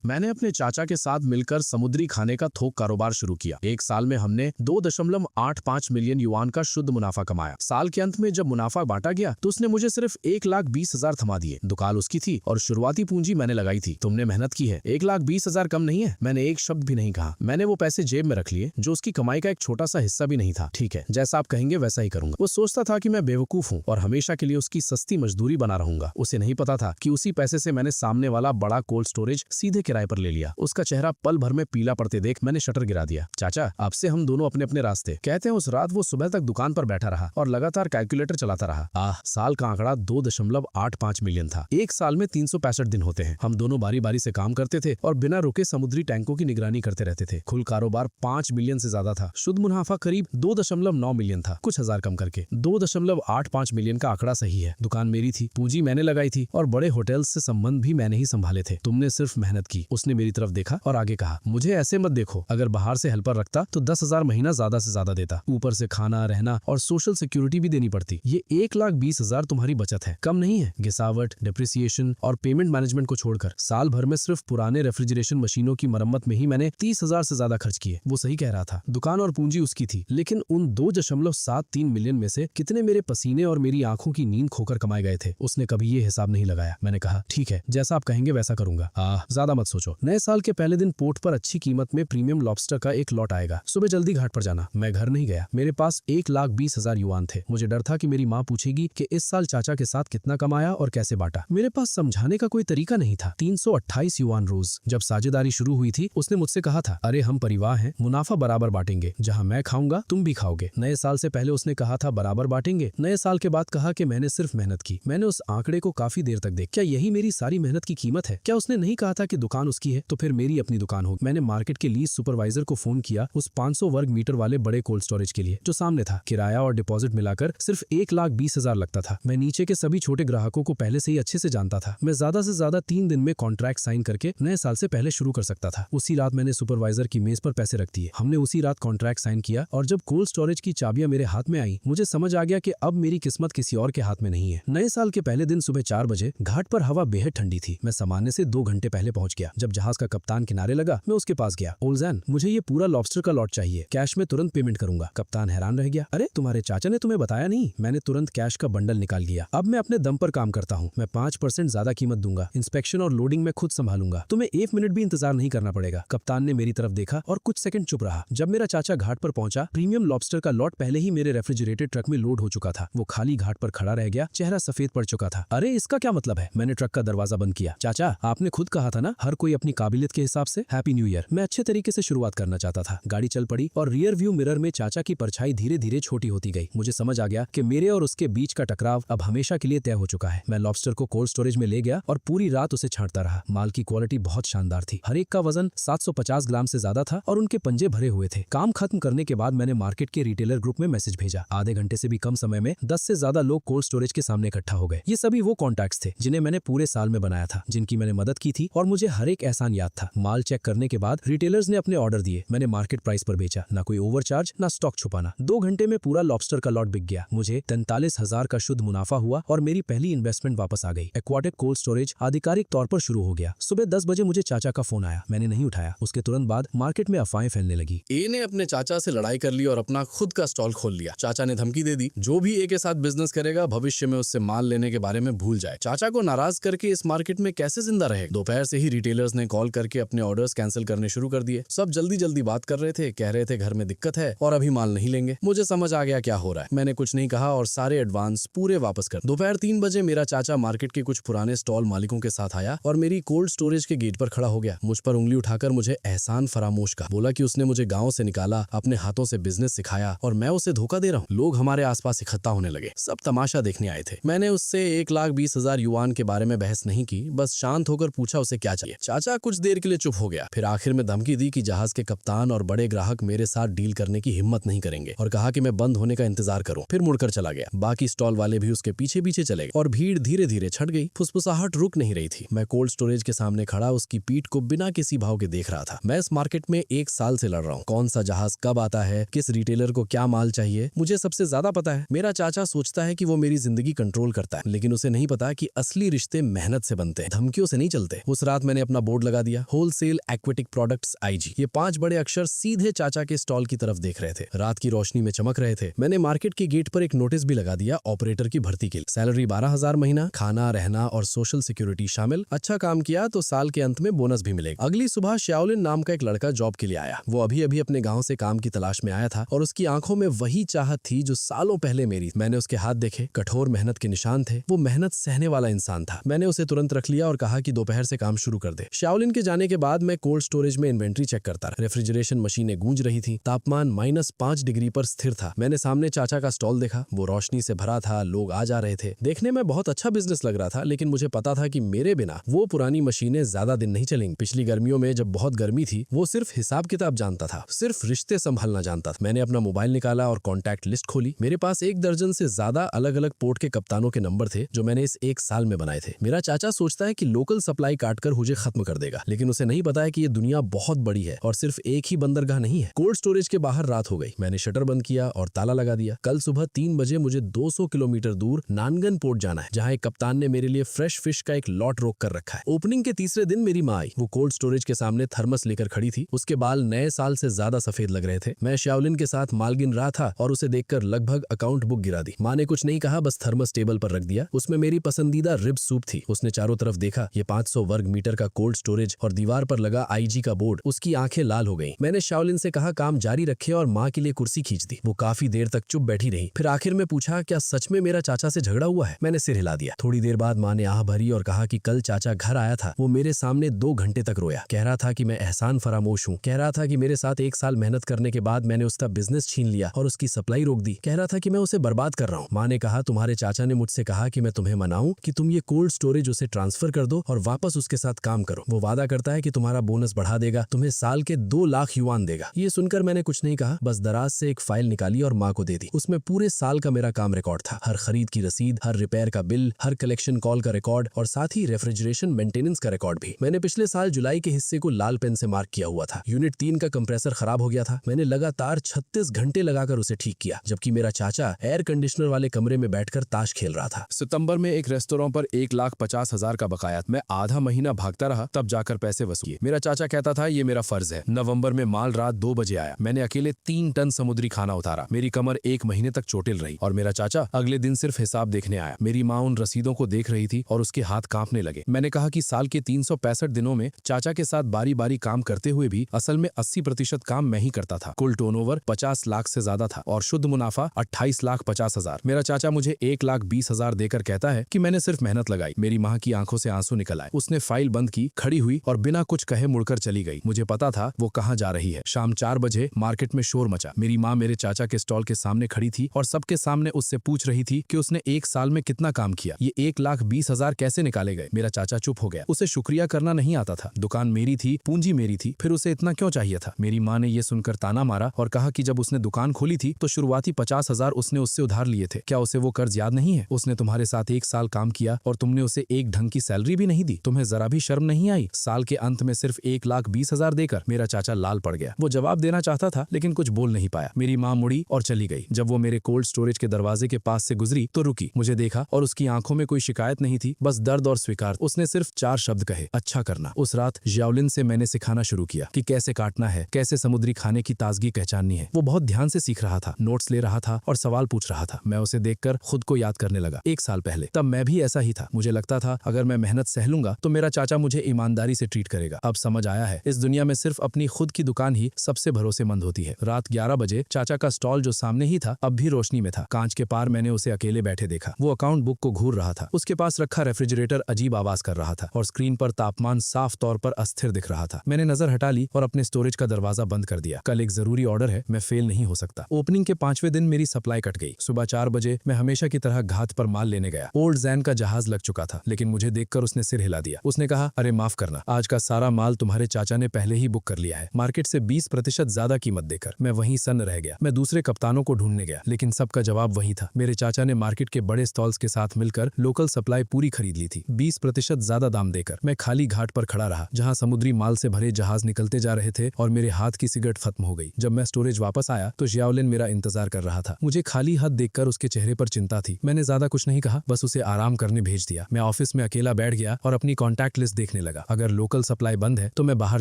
मैंने अपने चाचा के साथ मिलकर समुद्री खाने का थोक कारोबार शुरू किया। एक साल में हमने 2.85 मिलियन युआन का शुद्ध मुनाफा कमाया। साल के अंत में जब मुनाफा बांटा गया तो उसने मुझे सिर्फ 1,20,000 थमा दिए। दुकान उसकी थी और शुरुआती पूंजी मैंने लगाई थी। तुमने मेहनत की है, 1,20,000 कम नहीं है। मैंने एक शब्द भी नहीं कहा। मैंने वो पैसे जेब में रख लिए जो उसकी कमाई का एक छोटा सा हिस्सा भी नहीं था। ठीक है, जैसा आप कहेंगे वैसा ही करूंगा। वो सोचता था कि मैं बेवकूफ हूँ और हमेशा के लिए उसकी सस्ती मजदूरी बना रहूंगा। उसे नहीं पता था कि उसी पैसे से मैंने सामने वाला बड़ा कोल्ड स्टोरेज सीधे किराए पर ले लिया। उसका चेहरा पल भर में पीला पड़ते देख मैंने शटर गिरा दिया। चाचा, अब से हम दोनों अपने अपने रास्ते। कहते हैं उस रात वो सुबह तक दुकान पर बैठा रहा और लगातार कैलकुलेटर चलाता रहा। साल का आंकड़ा 2.85 मिलियन था। एक साल में 365 दिन होते हैं। हम दोनों बारी बारी से काम करते थे और बिना रुके समुद्री टैंकों की निगरानी करते रहते थे। कुल कारोबार 5 मिलियन से ज्यादा था। शुद्ध मुनाफा करीब 2.9 मिलियन था, कुछ हजार कम करके। 2.85 मिलियन का आंकड़ा सही है। दुकान मेरी थी, पूंजी मैंने लगाई थी और बड़े होटल से संबंध भी मैंने ही संभाले थे। तुमने सिर्फ मेहनत की। उसने मेरी तरफ देखा और आगे कहा, मुझे ऐसे मत देखो। अगर बाहर से हेल्पर रखता तो 10,000 महीना ज्यादा से ज्यादा देता। ऊपर से खाना, रहना और सोशल सिक्योरिटी भी देनी पड़ती। ये 1,20,000 तुम्हारी बचत है, कम नहीं है। गिसावट, डिप्रिसिएशन और पेमेंट मैनेजमेंट को छोड़कर साल भर में सिर्फ पुराने रेफ्रिजरेशन मशीनों की मरम्मत में ही मैंने 30,000 से ज्यादा खर्च किए। वो सही कह रहा था। दुकान और पूंजी उसकी थी, लेकिन उन 2.73 मिलियन में से कितने मेरे पसीने और मेरी आंखों की नींद खोकर कमाए गए थे, उसने कभी ये हिसाब नहीं लगाया। मैंने कहा, ठीक है, जैसा आप कहेंगे वैसा करूंगा। ज्यादा मत सोचो। नए साल के पहले दिन पोर्ट पर अच्छी कीमत में प्रीमियम लॉबस्टर का एक लॉट आएगा। सुबह जल्दी घाट पर जाना। मैं घर नहीं गया। मेरे पास 1,20,000 युआन थे। मुझे डर था कि मेरी माँ पूछेगी कि इस साल चाचा के साथ कितना कमाया और कैसे बांटा। मेरे पास समझाने का कोई तरीका नहीं था। 328 युआन रोज। जब साझेदारी शुरू हुई थी उसने मुझसे कहा था, अरे हम परिवार हैं, मुनाफा बराबर बांटेंगे। जहाँ मैं खाऊंगा तुम भी खाओगे। नए साल से पहले उसने कहा था बराबर बांटेंगे। नए साल के बाद कहा कि मैंने सिर्फ मेहनत की। मैंने उस आंकड़े को काफी देर तक देखा। क्या यही मेरी सारी मेहनत की कीमत है? क्या उसने नहीं कहा था कि दुकान उसकी है तो फिर मेरी अपनी दुकान होगी? मैंने मार्केट के लीज सुपरवाइजर को फोन किया उस 500 वर्ग मीटर वाले बड़े कोल्ड स्टोरेज के लिए जो सामने था। किराया और डिपॉजिट मिलाकर सिर्फ 1,20,000 लगता था। मैं नीचे के सभी छोटे ग्राहकों को पहले से ही अच्छे से जानता था। मैं ज्यादा से ज्यादा 3 दिन में कॉन्ट्रैक्ट साइन करके नए साल से पहले शुरू कर सकता था। उसी रात मैंने सुपरवाइजर की मेज पर पैसे रख दिए। हमने उसी रात कॉन्ट्रैक्ट साइन किया और जब कोल्ड स्टोरेज की चाबियां मेरे हाथ में आई मुझे समझ आ गया कि अब मेरी किस्मत किसी और के हाथ में नहीं है। नए साल के पहले दिन सुबह 4 बजे घाट पर हवा बेहद ठंडी थी। मैं सामान्य से 2 घंटे पहले पहुंच गया। जब जहाज का कप्तान किनारे लगा मैं उसके पास गया। ओल्जैन, मुझे ये पूरा लॉबस्टर का लॉट चाहिए, कैश में तुरंत पेमेंट करूंगा। कप्तान हैरान रह गया। अरे तुम्हारे चाचा ने तुम्हें बताया नहीं? मैंने तुरंत कैश का बंडल निकाल लिया। अब मैं अपने दम पर काम करता हूँ। मैं 5% ज्यादा कीमत दूंगा। इंस्पेक्शन और लोडिंग में खुद संभालूंगा। तुम्हें 1 मिनट भी इंतजार नहीं करना पड़ेगा। कप्तान ने मेरी तरफ देखा और कुछ सेकंड चुप रहा। जब मेरा चाचा घाट पर पहुंचा प्रीमियम लॉबस्टर का लॉट पहले ही मेरे रेफ्रिजरेटेड ट्रक में लोड हो चुका था। वो खाली घाट पर खड़ा रह गया, चेहरा सफेद पड़ चुका था। अरे इसका क्या मतलब है? मैंने ट्रक का दरवाजा बंद किया। चाचा, आपने खुद कहा था ना हर कोई अपनी काबिलियत के हिसाब से। Happy new year. मैं अच्छे तरीके से शुरुआत करना चाहता था। गाड़ी चल पड़ी और रियर व्यू मिरर में चाचा की परछाई धीरे धीरे छोटी होती गई। मुझे समझ आ गया कि मेरे और उसके बीच का टकराव अब हमेशा के लिए तय हो चुका है। मैं लॉबस्टर को कोल्ड स्टोरेज में ले गया और पूरी रात उसे छांटता रहा। माल की क्वालिटी बहुत शानदार थी। हर एक का वजन 750 ग्राम से ज्यादा था और उनके पंजे भरे हुए थे। काम खत्म करने के बाद मैंने मार्केट के रिटेलर ग्रुप में मैसेज भेजा। आधे घंटे से भी कम समय में 10 से ज्यादा लोग कोल्ड स्टोरेज के सामने इकट्ठा हो गए। ये सभी वो कॉन्टैक्ट्स थे जिन्हें मैंने पूरे साल में बनाया था, जिनकी मैंने मदद की थी और मुझे हर एक एहसान याद था। माल चेक करने के बाद रिटेलर्स ने अपने ऑर्डर दिए। मैंने मार्केट प्राइस पर बेचा। ना कोई ओवरचार्ज, ना स्टॉक छुपाना। 2 घंटे में पूरा लॉबस्टर का लॉट बिक गया। मुझे 43,000 का शुद्ध मुनाफा हुआ और मेरी पहली इन्वेस्टमेंट वापस आ गई। एक्वाटिक कोल्ड स्टोरेज आधिकारिक तौर पर शुरू हो गया। सुबह 10 बजे मुझे चाचा का फोन आया। मैंने नहीं उठाया। उसके तुरंत बाद मार्केट में अफवाहें फैलने लगी। ए ने अपने चाचा से लड़ाई कर ली और अपना खुद का स्टॉल खोल लिया। चाचा ने धमकी दे दी, जो भी ए के साथ बिजनेस करेगा भविष्य में उससे माल लेने के बारे में भूल जाए। चाचा को नाराज करके इस मार्केट में कैसे जिंदा रहेगा? दोपहर से ही रिटेलर्स ने कॉल करके अपने ऑर्डर्स कैंसिल करने शुरू कर दिए। सब जल्दी जल्दी बात कर रहे थे, कह रहे थे घर में दिक्कत है और अभी माल नहीं लेंगे। मुझे समझ आ गया क्या हो रहा है। मैंने कुछ नहीं कहा और सारे एडवांस पूरे वापस कर। दोपहर 3 बजे मेरा चाचा मार्केट के कुछ पुराने स्टॉल मालिकों के साथ आया और मेरी कोल्ड स्टोरेज के गेट पर खड़ा हो गया। मुझ पर उंगली उठाकर मुझे एहसान फरामोश कहा। बोला कि उसने मुझे गाँव से निकाला, अपने हाथों से बिजनेस सिखाया और मैं उसे धोखा दे रहा हूँ। लोग हमारे आसपास इकट्ठा होने लगे, सब तमाशा देखने आए थे। मैंने उससे 1,20,000 युआन के बारे में बहस नहीं की, बस शांत होकर पूछा उसे क्या चाहिए। चाचा कुछ देर के लिए चुप हो गया, फिर आखिर में धमकी दी कि जहाज के कप्तान और बड़े ग्राहक मेरे साथ डील करने की हिम्मत नहीं करेंगे और कहा कि मैं बंद होने का इंतजार करूं। फिर मुड़कर चला गया। बाकी स्टॉल वाले भी उसके पीछे पीछे चले गए और भीड़ धीरे धीरे छट गई। फुसफुसाहट रुक नहीं रही थी। मैं कोल्ड स्टोरेज के सामने खड़ा उसकी पीठ को बिना किसी भाव के देख रहा था। मैं इस मार्केट में 1 साल से लड़ रहा हूँ। कौन सा जहाज कब आता है, किस रिटेलर को क्या माल चाहिए, मुझे सबसे ज्यादा पता है। मेरा चाचा सोचता है कि वो मेरी जिंदगी कंट्रोल करता है, लेकिन उसे नहीं पता कि असली रिश्ते मेहनत से बनते हैं, धमकियों से नहीं चलते। उस रात मैंने अपने अपना बोर्ड लगा दिया, होलसेल एक्वेटिक प्रोडक्ट्स आईजी। ये 5 बड़े अक्षर सीधे चाचा के स्टॉल की तरफ देख रहे थे। रात की रोशनी में चमक रहे थे। मैंने मार्केट के गेट पर एक नोटिस भी लगा दिया, ऑपरेटर की भर्ती के लिए। सैलरी 12,000 महीना, खाना रहना और सोशल सिक्योरिटी शामिल। अच्छा काम किया तो साल के अंत में बोनस भी मिलेगा। अगली सुबह श्याओलिन नाम का एक लड़का जॉब के लिए आया। वो अभी अभी अपने गांव से काम की तलाश में आया था और उसकी आंखों में वही चाहत थी जो सालों पहले मेरी। मैंने उसके हाथ देखे, कठोर मेहनत के निशान थे। वो मेहनत सहने वाला इंसान था। मैंने उसे तुरंत रख लिया और कहा कि दोपहर से काम शुरू कर दे। श्याओलिन के जाने के बाद मैं कोल्ड स्टोरेज में इन्वेंट्री चेक करता रहा। रेफ्रिजरेशन मशीनें गूंज रही थी। तापमान -5 डिग्री पर स्थिर था। मैंने सामने चाचा का स्टॉल देखा। वो रोशनी से भरा था, लोग आ जा रहे थे। देखने में बहुत अच्छा बिजनेस लग रहा था, लेकिन मुझे पता था कि मेरे बिना वो पुरानी मशीनें ज्यादा दिन नहीं चलेंगी। पिछली गर्मियों में जब बहुत गर्मी थी, वो सिर्फ हिसाब किताब जानता था, सिर्फ रिश्ते संभालना जानता था। मैंने अपना मोबाइल निकाला और कॉन्टैक्ट लिस्ट खोली। मेरे पास 1 दर्जन से ज्यादा अलग अलग पोर्ट के कप्तानों के नंबर थे जो मैंने इस 1 साल में बनाए थे। मेरा चाचा सोचता है कि लोकल सप्लाई काटकर मुझे खत्म कर देगा, लेकिन उसे नहीं पता है कि ये दुनिया बहुत बड़ी है और सिर्फ एक ही बंदरगाह नहीं है। कोल्ड स्टोरेज के बाहर रात हो गई। मैंने शटर बंद किया और ताला लगा दिया। कल सुबह 3 बजे मुझे 200 किलोमीटर दूर नानगन पोर्ट जाना है, जहाँ एक कप्तान ने मेरे लिए फ्रेश फिश का एक लॉट रोक कर रखा है। ओपनिंग के तीसरे दिन मेरी माँ आई। वो कोल्ड स्टोरेज के सामने थर्मस लेकर खड़ी थी। उसके बाल नए साल से ज्यादा सफेद लग रहे थे। मैं श्याओलिन के साथ माल गिन रहा था और उसे देखकर लगभग अकाउंट बुक गिरा दी। माँ ने कुछ नहीं कहा, बस थर्मस टेबल पर रख दिया। उसमें मेरी पसंदीदा रिब सूप थी। उसने चारों तरफ देखा। ये 500 वर्ग मीटर का कोल्ड स्टोरेज और दीवार पर लगा आईजी का बोर्ड। उसकी आंखें लाल हो गईं। मैंने श्याओलिन से कहा काम जारी रखे और माँ के लिए कुर्सी खींच दी। वो काफी देर तक चुप बैठी रही। फिर आखिर में पूछा, क्या सच में मेरा चाचा से झगड़ा हुआ है? मैंने सिर हिला दिया। थोड़ी देर बाद माँ ने आह भरी और कहा कि कल चाचा घर आया था। वो मेरे सामने 2 घंटे तक रोया। कह रहा था कि मैं एहसान फरामोश हूँ। कह रहा था कि मेरे साथ 1 साल मेहनत करने के बाद मैंने उसका बिजनेस छीन लिया और उसकी सप्लाई रोक दी। कह रहा था कि मैं उसे बर्बाद कर रहा हूँ। माँ ने कहा, तुम्हारे चाचा ने मुझसे कहा कि मैं तुम्हें मनाऊं कि तुम ये कोल्ड स्टोरेज उसे ट्रांसफर कर दो और वापस उसके साथ काम करो। वो वादा करता है कि तुम्हारा बोनस बढ़ा देगा, तुम्हें साल के 2 लाख युआन देगा। ये सुनकर मैंने कुछ नहीं कहा, बस दराज से एक फाइल निकाली और माँ को दे दी। उसमें पूरे साल का मेरा काम रिकॉर्ड था। हर खरीद की रसीद, हर रिपेयर का बिल, हर कलेक्शन कॉल का रिकॉर्ड और साथ ही रेफ्रिजरेशन मेंटेनेंस का रिकॉर्ड भी। मैंने पिछले साल जुलाई के हिस्से को लाल पेन से मार्क किया हुआ था। यूनिट 3 का कंप्रेसर खराब हो गया था। मैंने लगातार 36 घंटे लगाकर उसे ठीक किया, जबकि मेरा चाचा एयर कंडीशनर वाले कमरे में बैठकर ताश खेल रहा था। सितंबर में एक रेस्टोरेंट पर 1,50,000 का बकाया। मैं आधा महीना भागता रहा, तब जाकर पैसे वसूले। मेरा चाचा कहता था ये मेरा फर्ज है। नवंबर में माल रात 2 बजे आया। मैंने अकेले 3 टन समुद्री खाना उतारा। मेरी कमर 1 महीने तक चोटिल रही और मेरा चाचा अगले दिन सिर्फ हिसाब देखने आया। मेरी माँ उन रसीदों को देख रही थी और उसके हाथ कांपने लगे। मैंने कहा कि साल के 365 दिनों में चाचा के साथ बारी बारी काम करते हुए भी असल में 80% काम मैं ही करता था। कुल टर्नओवर 50 लाख से ज्यादा था और शुद्ध मुनाफा 28,50,000। मेरा चाचा मुझे 1,20,000 देकर कहता है कि मैंने सिर्फ मेहनत लगाई। मेरी माँ की आंखों से आंसू निकल आए। उसने फाइल बंद की, खड़ी हुई और बिना कुछ कहे मुड़कर चली गई। मुझे पता था वो कहाँ जा रही है। शाम 4 बजे मार्केट में शोर मचा। मेरी माँ मेरे चाचा के स्टॉल के सामने खड़ी थी और सबके सामने उससे पूछ रही थी कि उसने 1 साल में कितना काम किया। ये 1,20,000 कैसे निकाले गए? मेरा चाचा चुप हो गया। उसे शुक्रिया करना नहीं आता था। दुकान मेरी थी, पूंजी मेरी थी, फिर उसे इतना क्यों चाहिए था? मेरी माँ ने ये सुनकर ताना मारा और कहा कि जब उसने दुकान खोली थी तो शुरुआती 50,000 उसने उससे उधार लिए थे। क्या उसे वो कर्ज याद नहीं है? उसने तुम्हारे साथ 1 साल काम किया और तुमने उसे एक ढंग की सैलरी भी नहीं दी। तुम्हें जरा भी शर्म नहीं आई? साल के अंत में सिर्फ 1,20,000 देकर। मेरा चाचा लाल पड़ गया। वो जवाब देना चाहता था लेकिन कुछ बोल नहीं पाया। मेरी माँ मुड़ी और चली गई। जब वो मेरे कोल्ड स्टोरेज के दरवाजे के पास से गुजरी तो रुकी, मुझे देखा और उसकी आंखों में कोई शिकायत नहीं थी, बस दर्द और स्वीकार। उसने सिर्फ 4 शब्द कहे, अच्छा करना। उस रात श्याओलिन से मैंने सिखाना शुरू किया कि कैसे काटना है, कैसे समुद्री खाने की ताजगी पहचाननी है। वो बहुत ध्यान से सीख रहा था, नोट्स ले रहा था और सवाल पूछ रहा था। मैं उसे देखकर खुद को याद करने लगा। 1 साल पहले तब मैं भी ऐसा ही था। मुझे लगता था अगर मैं मेहनत सह लूंगा तो मेरा चाचा मुझे ईमानदारी से ट्रीट करेगा। अब समझ आया है इस दुनिया में सिर्फ अपनी खुद की दुकान ही सबसे भरोसेमंद होती है। रात 11 बजे चाचा का स्टॉल जो सामने ही था अब भी रोशनी में था। कांच के पार मैंने उसे अकेले बैठे देखा। वो अकाउंट बुक को घूर रहा था। उसके पास रखा रेफ्रिजरेटर अजीब आवाज कर रहा था और स्क्रीन पर तापमान साफ तौर पर अस्थिर दिख रहा था। मैंने नजर हटा ली और अपने स्टोरेज का दरवाजा बंद कर दिया। कल एक जरूरी ऑर्डर है, मैं फेल नहीं हो सकता। ओपनिंग के 5वें दिन मेरी सप्लाई कट गई। सुबह 4 बजे मैं हमेशा की तरह घाट पर माल लेने गया। ओल्ड जैन का जहाज लग चुका था, लेकिन मुझे देखकर उसने सिर हिला दिया। उसने कहा, अरे माफ करना, आज का सारा माल तुम्हारे चाचा ने पहले ही बुक कर लिया है, मार्केट से 20% ज्यादा कीमत देकर। मैं वहीं सन्न रह गया। मैं दूसरे कप्तानों को ढूंढने गया, लेकिन सबका जवाब वही था। मेरे चाचा ने मार्केट के बड़े स्टॉल्स के साथ मिलकर लोकल सप्लाई पूरी खरीद ली थी, 20% ज्यादा दाम देकर। मैं खाली घाट पर खड़ा रहा जहां समुद्री माल से भरे जहाज निकलते जा रहे थे और मेरे हाथ की सिगरेट खत्म हो गई। जब मैं स्टोरेज वापस आया तो श्याओलिन मेरा इंतजार कर रहा था। मुझे खाली हाथ देखकर उसके चेहरे पर चिंता थी। मैंने ज्यादा कुछ नहीं कहा, बस उसे आराम करने भेज दिया। मैं ऑफिस में अकेला बैठ गया और अपनी कॉन्टैक्ट लिस्ट देखने लगा। अगर लोकल सप्लाई बंद है तो मैं बाहर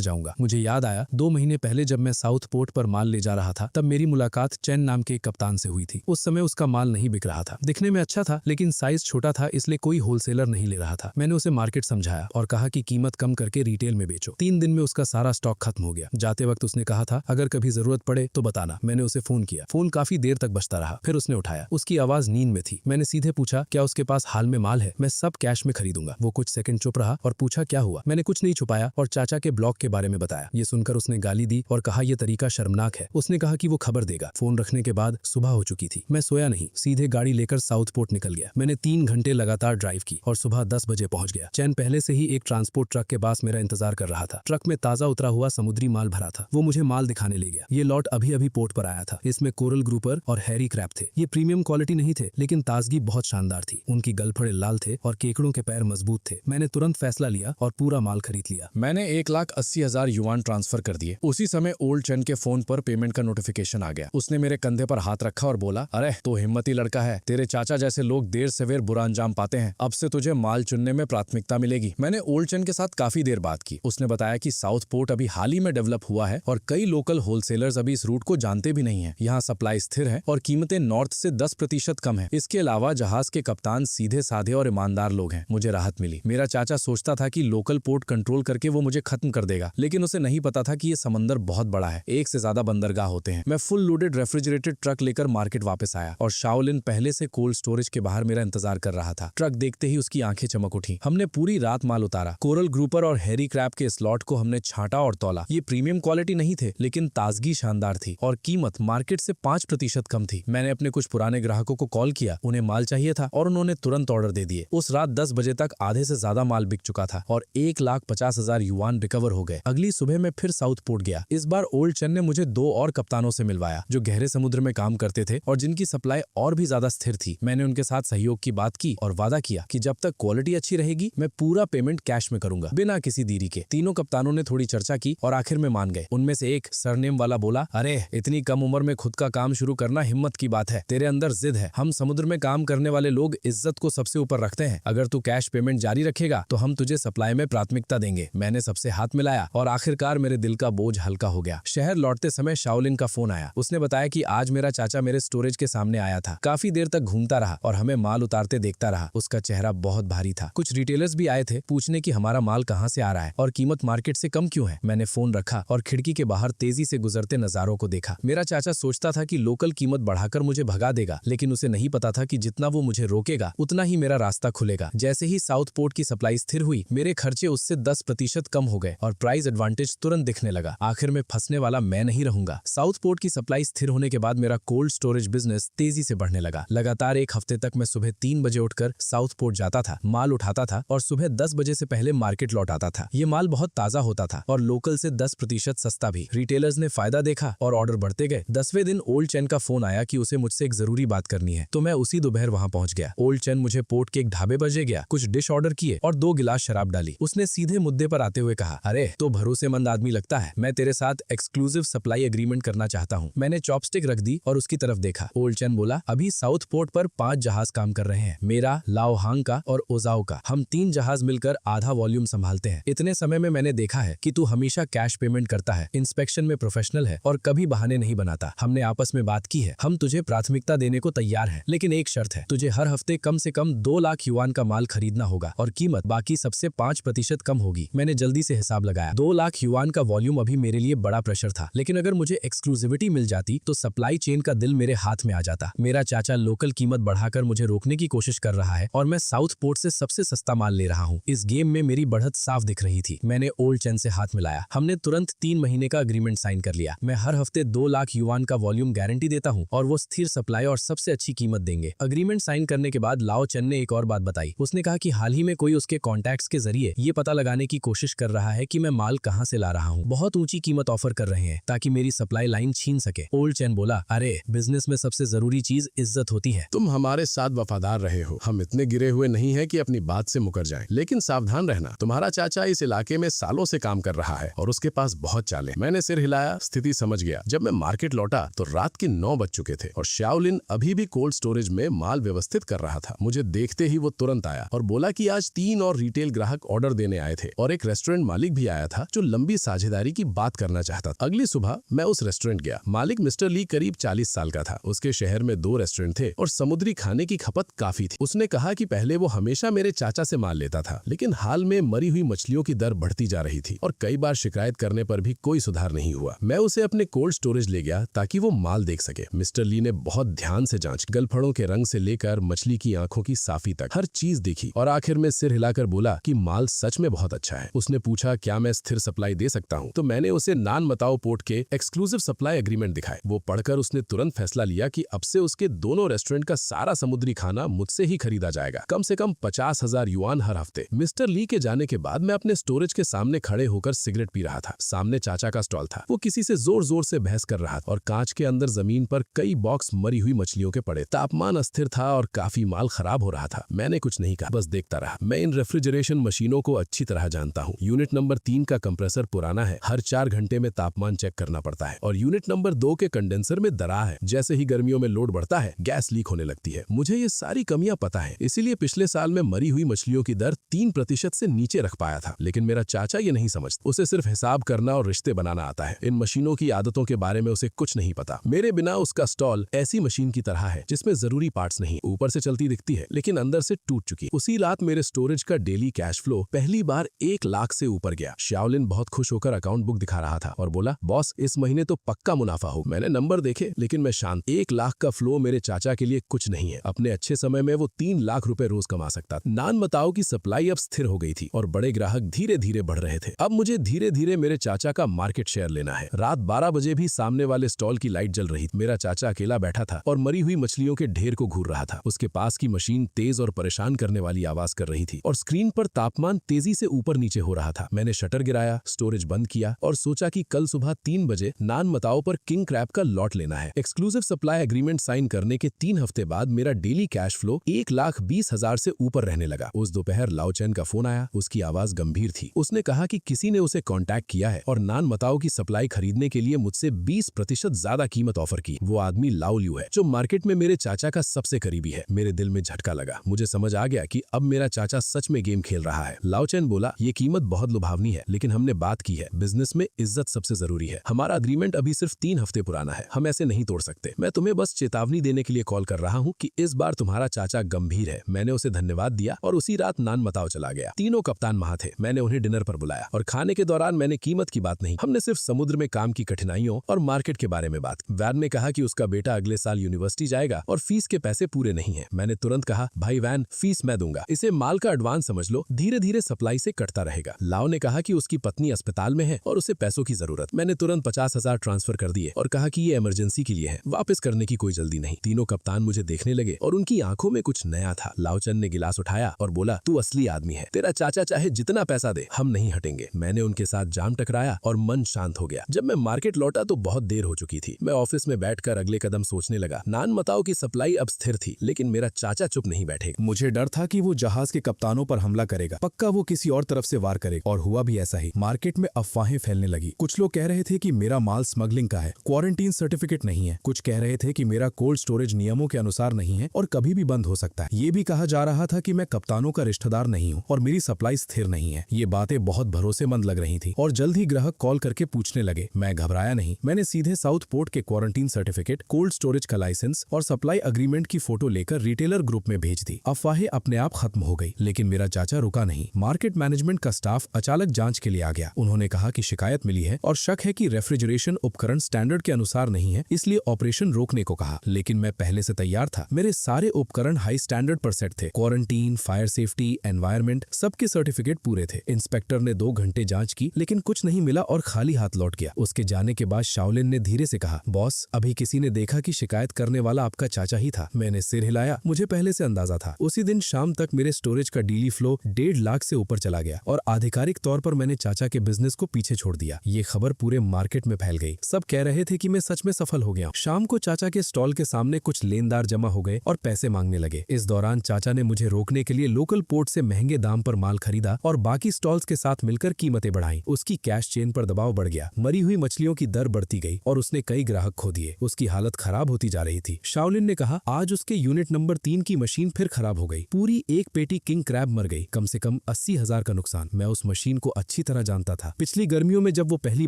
जाऊंगा। मुझे याद आया 2 महीने पहले जब मैं साउथ पोर्ट पर माल ले जा रहा था, तब मेरी मुलाकात चेन नाम के एक कप्तान से हुई थी। उस समय उसका माल नहीं बिक रहा था। दिखने में अच्छा था लेकिन साइज छोटा था, इसलिए कोई होलसेलर नहीं ले रहा था। मैंने उसे मार्केट समझाया और कहा कि कीमत कम करके रिटेल में बेचो। 3 दिन में उसका सारा स्टॉक खत्म हो गया। जाते वक्त उसने कहा था अगर कभी जरूरत पड़े तो बताना। मैंने उसे फोन किया। फोन काफी देर तक बजता रहा, फिर उसने उठाया। उसकी आवाज नींद में थी। मैंने सीधे पूछा क्या उसके पास हाल में माल है? मैं सब कैश में खरीदूंगा। वो कुछ सेकंड चुप रहा और पूछा क्या हुआ? मैंने कुछ नहीं छुपाया और चाचा के ब्लॉक के बारे में बताया। ये सुनकर उसने गाली दी और कहा यह तरीका शर्मनाक है। उसने कहा कि वो खबर देगा। फोन रखने के बाद सुबह हो चुकी थी। मैं सोया नहीं, सीधे गाड़ी लेकर साउथ पोर्ट निकल गया। मैंने 3 घंटे लगातार ड्राइव की और सुबह 10 बजे पहुंच गया। चैन पहले से ही एक ट्रांसपोर्ट ट्रक के पास मेरा इंतजार कर रहा था। ट्रक में ताजा उतरा हुआ समुद्री माल भरा था। वो मुझे माल दिखाने ले गया। ये लॉट अभी अभी पोर्ट पर आया था। इसमें कोरल ग्रुपर और हैरी क्रैब थे। ये प्रीमियम क्वालिटी नहीं थे लेकिन ताजगी बहुत शानदार थी। उनकी गलफड़े लाल थे और केकड़ों के पैर मजबूत थे। मैंने तुरंत फैसला लिया और पूरा माल खरीद लिया। मैंने 1,80,000 युआन ट्रांसफर कर दिए। उसी समय ओल्ड चैन के फोन पर पेमेंट का नोटिफिकेशन आ गया। उसने मेरे कंधे पर हाथ रखा और बोला अरे तो हिम्मती लड़का है। तेरे चाचा जैसे लोग देर सवेर बुरा अंजाम पाते हैं। अब से तुझे माल चुनने में प्राथमिकता मिलेगी। मैंने ओल्ड चैन के साथ काफी देर बात की। उसने बताया कि साउथ पोर्ट अभी हाल ही में डेवलप हुआ है और कई लोकल होलसेलर्स अभी इस रूट को जानते भी नहीं है। यहाँ सप्लाई स्थिर है और कीमतें नॉर्थ से 10% कम है। इसके अलावा जहाज के कप्तान सीधे साधे और ईमानदार लोग हैं। मुझे राहत मिली। मेरा चाचा सोचता था कि लोकल पोर्ट कंट्रोल करके वो मुझे खत्म कर देगा, लेकिन उसे नहीं पता था कि ये समंदर बहुत बड़ा है। 1 से ज्यादा बंदरगाह होते हैं। मैं फुल लोडेड रेफ्रिजरेटेड ट्रक लेकर मार्केट वापस आया और शाओलिन पहले से कोल्ड स्टोरेज के बाहर मेरा इंतजार कर रहा था। ट्रक देखते ही उसकी आंखें चमक उठी। हमने पूरी रात माल उतारा। कोरल ग्रुपर और हैरी क्रैब के स्लॉट को हमने छांटा और तौला। ये प्रीमियम क्वालिटी नहीं थे लेकिन ताजगी शानदार थी और कीमत मार्केट से 5% कम थी। मैंने अपने कुछ पुराने ग्राहकों को कॉल किया। उन्हें माल चाहिए था और उन्होंने तुरंत ऑर्डर दे दिए। उस रात 10 बजे तक आधे से ज्यादा माल बिक चुका था और 1,50,000 युआन रिकवर हो गए। अगली सुबह मैं फिर साउथ पोर्ट गया। इस बार ओल्ड चैन ने मुझे 2 और कप्तानों से मिलवाया जो गहरे समुद्र में काम करते थे और जिनकी सप्लाई और भी ज्यादा स्थिर थी। मैंने उनके साथ सहयोग की बात की और वादा किया कि जब तक क्वालिटी अच्छी रहेगी मैं पूरा पेमेंट कैश में करूंगा बिना किसी देरी के। तीनों कप्तानों ने थोड़ी चर्चा की और आखिर में मान गए। उनमें से एक सरनेम वाला बोला अरे इतनी कम उम्र में खुद का काम शुरू करना हिम्मत की बात है। तेरे अंदर जिद है। हम समुद्र में काम करने वाले लोग इज्जत को सबसे ऊपर रखते हैं। अगर तू कैश पेमेंट जारी रखेगा तो हम तुझे सप्लाई में प्राथमिकता देंगे। मैंने सबसे हाथ मिलाया और आखिरकार मेरे दिल का बोझ हल्का हो गया। शहर लौटते समय शाओलिन का फोन आया। उसने बताया कि आज मेरा चाचा मेरे स्टोरेज के सामने आया था। काफी देर तक घूमता रहा और हमें माल उतारते देखता रहा। उसका चेहरा बहुत भारी था। कुछ रिटेलर्स भी आए थे पूछने कि हमारा माल कहाँ से आ रहा है और कीमत मार्केट से कम क्यों है। मैंने फोन रखा और खिड़की के बाहर तेजी से गुजरते नजारों को देखा। मेरा चाचा सोचता था कि लोकल कीमत बढ़ाकर मुझे भगा देगा, लेकिन उसे नहीं पता था कि जितना वो मुझे रोकेगा उतना ही मेरा रास्ता खुलेगा। जैसे ही साउथ पोर्ट की सप्लाई स्थिर हुई मेरे खर्चे उससे 10% कम हो गए और प्राइस एडवांटेज तुरंत दिखने लगा। आखिर में फंसने वाला मैं नहीं रहूंगा। साउथ पोर्ट की सप्लाई स्थिर होने के बाद मेरा कोल्ड स्टोरेज बिजनेस तेजी से बढ़ने लगा। लगातार 1 हफ्ते तक मैं सुबह 3 बजे उठकर साउथ पोर्ट जाता था, माल उठाता था और सुबह 10 बजे से पहले मार्केट लौट आता था। ये माल बहुत ताजा होता था और लोकल से 10% सस्ता भी। रिटेलर्स ने फायदा देखा और ऑर्डर बढ़ते गए। 10वें दिन ओल्ड चैन का फोन आया कि उसे मुझसे एक जरूरी बात करनी है, तो मैं उसी दोपहर वहां पहुंच गया। ओल्ड चैन मुझे पोर्ट के एक ढाबे पर ले गया, कुछ डिश ऑर्डर किए और 2 गिलास शराब डाली। उसने सीधे मुद्दे पर आते हुए कहा अरे तो भरोसेमंद आदमी लगता है। मैं तेरे साथ एक्सक्लूसिव सप्लाई एग्रीमेंट करना चाहता हूँ। मैंने चॉपस्टिक रख दी और उसकी तरफ देखा। ओल्ड चैन बोला अभी साउथ पोर्ट पर 5 जहाज काम कर रहे हैं, मेरा, लाओहांग का और ओजाओ का। हम 3 जहाज मिलकर आधा वॉल्यूम संभालते हैं। इतने समय में मैंने देखा है कि तू हमेशा कैश पेमेंट करता है, इंस्पेक्शन में प्रोफेशनल है और कभी बहाने नहीं बनाता। हमने आपस में बात की है, हम तुझे प्राथमिकता देने को तैयार हैं, लेकिन एक शर्त है, तुझे हर हफ्ते कम से कम 2 लाख युआन का माल खरीदना होगा और कीमत बाकी सबसे 5% कम होगी। मैंने जल्दी से हिसाब लगाया। 2 लाख युआन का वॉल्यूम अभी मेरे लिए बड़ा प्रेशर था, लेकिन अगर मुझे एक्सक्लूसिविटी मिल जाती तो सप्लाई चेन का दिल मेरे हाथ में आ जाता। मेरा चाचा लोकल कीमत बढ़ाकर मुझे रोकने की कोशिश कर रहा है और मैं साउथ पोर्ट से सबसे सस्ता माल ले रहा हूँ। इस गेम में मेरी बढ़त साफ दिख रही थी। मैंने ओल्ड चैन से हाथ मिलाया। हमने तुरंत 3 महीने का अग्रीमेंट साइन कर लिया। मैं हर हफ्ते 2 लाख युआन का वॉल्यूम गारंटी देता हूँ और वो स्थिर सप्लाई और सबसे अच्छी कीमत देंगे। अग्रीमेंट साइन करने के बाद लाओ चैन ने एक और बात बताई। उसने कहा कि हाल ही में कोई उसके कॉन्टैक्ट्स के जरिए ये पता लगाने की कोशिश कर रहा है कि मैं माल कहाँ से ला रहा हूँ। बहुत ऊंची कीमत ऑफर कर रहे हैं ताकि मेरी सप्लाई लाइन छीन सके। ओल्ड चैन बोला अरे बिजनेस में सबसे जरूरी चीज इज्जत होती है। तुम हमारे साथ वफादार रहे हो। हम इतने गिरे हुए नहीं है कि अपनी बात से मुकर जाएं, लेकिन सावधान रहना। तुम्हारा चाचा इस इलाके में सालों से काम कर रहा है और उसके पास बहुत चालें। मैंने सिर हिलाया, स्थिति समझ गया। जब मैं मार्केट लौटा तो रात के 9 बज चुके थे और शाओलिन अभी भी कोल्ड स्टोरेज में माल व्यवस्थित कर रहा था। मुझे देखते ही वो तुरंत आया और बोला कि आज 3 और रिटेल ग्राहक ऑर्डर ऑर्डर देने आए थे और एक रेस्टोरेंट मालिक भी आया था जो लंबी साझेदारी की बात करना चाहता था। अगली सुबह मैं उस रेस्टोरेंट गया। मालिक मिस्टर ली करीब 40 साल का था। उसके शहर में 2 रेस्टोरेंट थे और समुद्री खाने की खपत काफी थी। उसने कहा कि पहले वो हमेशा मेरे चाचा से माल लेता था, लेकिन हाल में मरी हुई मछलियों की दर बढ़ती जा रही थी और कई बार शिकायत करने पर भी कोई सुधार नहीं हुआ। मैं उसे अपने कोल्ड स्टोरेज ले गया ताकि वो माल देख सके। मिस्टर ली ने बहुत ध्यान से जांच, गलफड़ों के रंग से लेकर मछली की आंखों की साफी तक हर चीज देखी और आखिर में सिर हिलाकर बोला कि माल सच में बहुत अच्छा है। उसने पूछा क्या मैं स्थिर सप्लाई दे सकता हूँ, तो मैंने उसे नान मताओ पोर्ट के एक्सक्लूसिव सप्लाई एग्रीमेंट दिखाए। वो पढ़कर उसने तुरंत फैसला लिया कि अब से उसके दोनों रेस्टोरेंट का सारा समुद्री खाना मुझसे ही खरीदा जाएगा, कम से कम 50,000 युआन हर हफ्ते। मिस्टर ली के जाने के बाद मैं अपने स्टोरेज के सामने खड़े होकर सिगरेट पी रहा था। सामने चाचा का स्टॉल था। वो किसी से जोर जोर से बहस कर रहा था और कांच के अंदर जमीन पर कई बॉक्स मरी हुई मछलियों के पड़े। तापमान अस्थिर था और काफी माल खराब हो रहा था। मैंने कुछ नहीं कहा, बस देखता रहा। मैं इन रेफ्रिजरेशन मशीनों को अच्छी तरह जानता हूँ। यूनिट नंबर 3 का कंप्रेसर पुराना है, हर 4 घंटे में तापमान चेक करना पड़ता है, और यूनिट नंबर 2 के कंडेंसर में दरार है। जैसे ही गर्मियों में लोड बढ़ता है, गैस लीक होने लगती है। मुझे ये सारी कमियां पता है, इसीलिए पिछले साल में मरी हुई मछलियों की दर 3% से नीचे रख पाया था। लेकिन मेरा चाचा ये नहीं समझता। उसे सिर्फ हिसाब करना और रिश्ते बनाना आता है। इन मशीनों की आदतों के बारे में उसे कुछ नहीं पता। मेरे बिना उसका स्टॉल ऐसी मशीन की तरह है जिसमें जरूरी पार्ट्स नहीं, ऊपर से चलती दिखती है लेकिन अंदर से टूट चुकी। उसी रात मेरे स्टोरेज का डेली कैश फ्लो पहली बार 1 लाख से ऊपर गया। शाओलिन बहुत खुश होकर अकाउंट बुक दिखा रहा था और बोला, बॉस इस महीने तो पक्का मुनाफा हो। मैंने नंबर देखे लेकिन मैं शांत। 1 लाख का फ्लो मेरे चाचा के लिए कुछ नहीं है। अपने अच्छे समय में वो 3 लाख रुपए रोज कमा सकता था। नान मताओ की सप्लाई अब स्थिर हो गई थी और बड़े ग्राहक धीरे धीरे बढ़ रहे थे। अब मुझे धीरे धीरे मेरे चाचा का मार्केट शेयर लेना है। रात 12 बजे भी सामने वाले स्टॉल की लाइट जल रही। मेरा चाचा अकेला बैठा था और मरी हुई मछलियों के ढेर को घूर रहा था। उसके पास की मशीन तेज और परेशान करने वाली आवाज कर रही थी और स्क्रीन पर तापमान तेजी से ऊपर नीचे हो रहा था। मैंने शटर गिराया, स्टोरेज बंद किया और सोचा कि कल सुबह 3 बजे नान मताओ पर किंग क्रैब का लॉट लेना है। एक्सक्लूसिव सप्लाई एग्रीमेंट साइन करने के 3 हफ्ते बाद मेरा डेली कैश फ्लो 1,20,000 से ऊपर रहने लगा। उस दोपहर लाओ चैन का फोन आया। उसकी आवाज गंभीर थी। उसने कहा कि किसी ने उसे कांटेक्ट किया है और नान मताओ की सप्लाई खरीदने के लिए मुझसे 20% ज्यादा कीमत ऑफर की। वो आदमी लाओ लियू है जो मार्केट में मेरे चाचा का सबसे करीबी है। मेरे दिल में झटका लगा। मुझे समझ आ गया कि अब मेरा चाचा सच में गेम खेल रहा है। लाओ चैन बोला, ये कीमत बहुत लुभावनी है लेकिन हमने बात की है। बिजनेस में इज्जत सबसे जरूरी है। हमारा एग्रीमेंट अभी सिर्फ 3 हफ्ते पुराना है। हम ऐसे नहीं तोड़ सकते। मैं तुम्हें बस चेतावनी देने के लिए कॉल कर रहा हूँ कि इस बार तुम्हारा चाचा गंभीर है। मैंने उसे धन्यवाद दिया और उसी रात नान मताओ चला गया। तीनों कप्तान वहां थे। मैंने उन्हें डिनर पर बुलाया और खाने के दौरान मैंने कीमत की बात नहीं, हमने सिर्फ समुद्र में काम की कठिनाइयों और मार्केट के बारे में बात। वैन ने कहा कि उसका बेटा अगले साल यूनिवर्सिटी जाएगा और फीस के पैसे पूरे नहीं है। मैंने तुरंत कहा, भाई वैन, फीस मैं दूंगा, इसे माल का एडवांस समझ लो, धीरे धीरे सप्लाई से कटता रहेगा। लाओ ने कहा कि उसकी पत्नी अस्पताल में है और उसे पैसों की जरूरत। मैंने तुरंत 50,000 ट्रांसफर कर दिए और कहा कि ये इमरजेंसी के लिए है, वापस करने की कोई जल्दी नहीं। तीनों कप्तान मुझे देखने लगे और उनकी आंखों में कुछ नया था। लाओचन ने गिलास उठाया और बोला, तू असली आदमी है। तेरा चाचा चाहे जितना पैसा दे, हम नहीं हटेंगे। मैंने उनके साथ जाम टकराया और मन शांत हो गया। जब मैं मार्केट लौटा तो बहुत देर हो चुकी थी। मैं ऑफिस में बैठकर अगले कदम सोचने लगा। नान मताओ की सप्लाई अब स्थिर थी लेकिन मेरा चाचा चुप नहीं बैठेगा। मुझे डर था कि वो जहाज के कप्तानों पर हमला करेगा। पक्का वो किसी और तरफ से वार करेगा और हुआ भी ऐसा ही। मार्केट में अफवाहें फैलने लगी। कुछ लोग कह रहे थे कि मेरा माल स्मगलिंग का है, क्वारंटीन सर्टिफिकेट नहीं है। कुछ कह रहे थे कि मेरा कोल्ड स्टोरेज नियमों के अनुसार नहीं है और कभी भी बंद हो सकता है। ये भी कहा जा रहा था कि मैं कप्तानों का रिश्तेदार नहीं हूँ और मेरी सप्लाई स्थिर नहीं है। ये बातें बहुत भरोसेमंद लग रही थी और जल्द ही ग्राहक कॉल करके पूछने लगे। मैं घबराया नहीं। मैंने सीधे साउथ पोर्ट के क्वारंटीन सर्टिफिकेट, कोल्ड स्टोरेज का लाइसेंस और सप्लाई अग्रीमेंट की फोटो लेकर रिटेलर ग्रुप में भेज दी। अफवाहें अपने आप खत्म हो गई लेकिन मेरा चाचा रुका नहीं। मार्केट मैनेजमेंट का स्टाफ अचानक जांच के लिए आ गया। उन्होंने कहा कि शिकायत मिली है और शक है कि रेफ्रिजरेशन उपकरण स्टैंडर्ड के अनुसार नहीं है, इसलिए ऑपरेशन रोकने को कहा। लेकिन मैं पहले से तैयार था। मेरे सारे उपकरण हाई स्टैंडर्ड पर सेट थे। क्वारंटीन, फायर सेफ्टी, एनवायरमेंट, सबके सर्टिफिकेट पूरे थे। इंस्पेक्टर ने 2 घंटे जांच की लेकिन कुछ नहीं मिला और खाली हाथ लौट गया। उसके जाने के बाद शाओलिन ने धीरे से कहा, बॉस, अभी किसी ने देखा कि शिकायत करने वाला आपका चाचा ही था। मैंने सिर हिलाया। मुझे पहले से अंदाजा था। उसी दिन शाम तक मेरे स्टोरेज का डेली फ्लो 1.5 लाख से ऊपर चला गया और आधिकारिक तौर पर मैंने चाचा के बिजनेस को पीछे छोड़ दिया। ये खबर पूरे मार्केट में फैल गई। सब कह रहे थे कि मैं सच में सफल हो गया। शाम को चाचा के स्टॉल के सामने कुछ लेनदार जमा हो गए और पैसे मांगने लगे। इस दौरान चाचा ने मुझे रोकने के लिए लोकल पोर्ट से महंगे दाम पर माल खरीदा और बाकी स्टॉल्स के साथ मिलकर कीमतें बढ़ाई। उसकी कैश चेन पर दबाव बढ़ गया। मरी हुई मछलियों की दर बढ़ती गई और उसने कई ग्राहक खो दिए। उसकी हालत खराब होती जा रही थी। शाओलिन ने कहा, आज उसके यूनिट नंबर 3 की मशीन फिर खराब हो गई। पूरी 1 पेटी किंग क्रैब मर गई। कम से कम 80,000 का नुकसान। मैं उस मशीन को अच्छी तरह जानता था। पिछली गर्मियों में जब वो पहली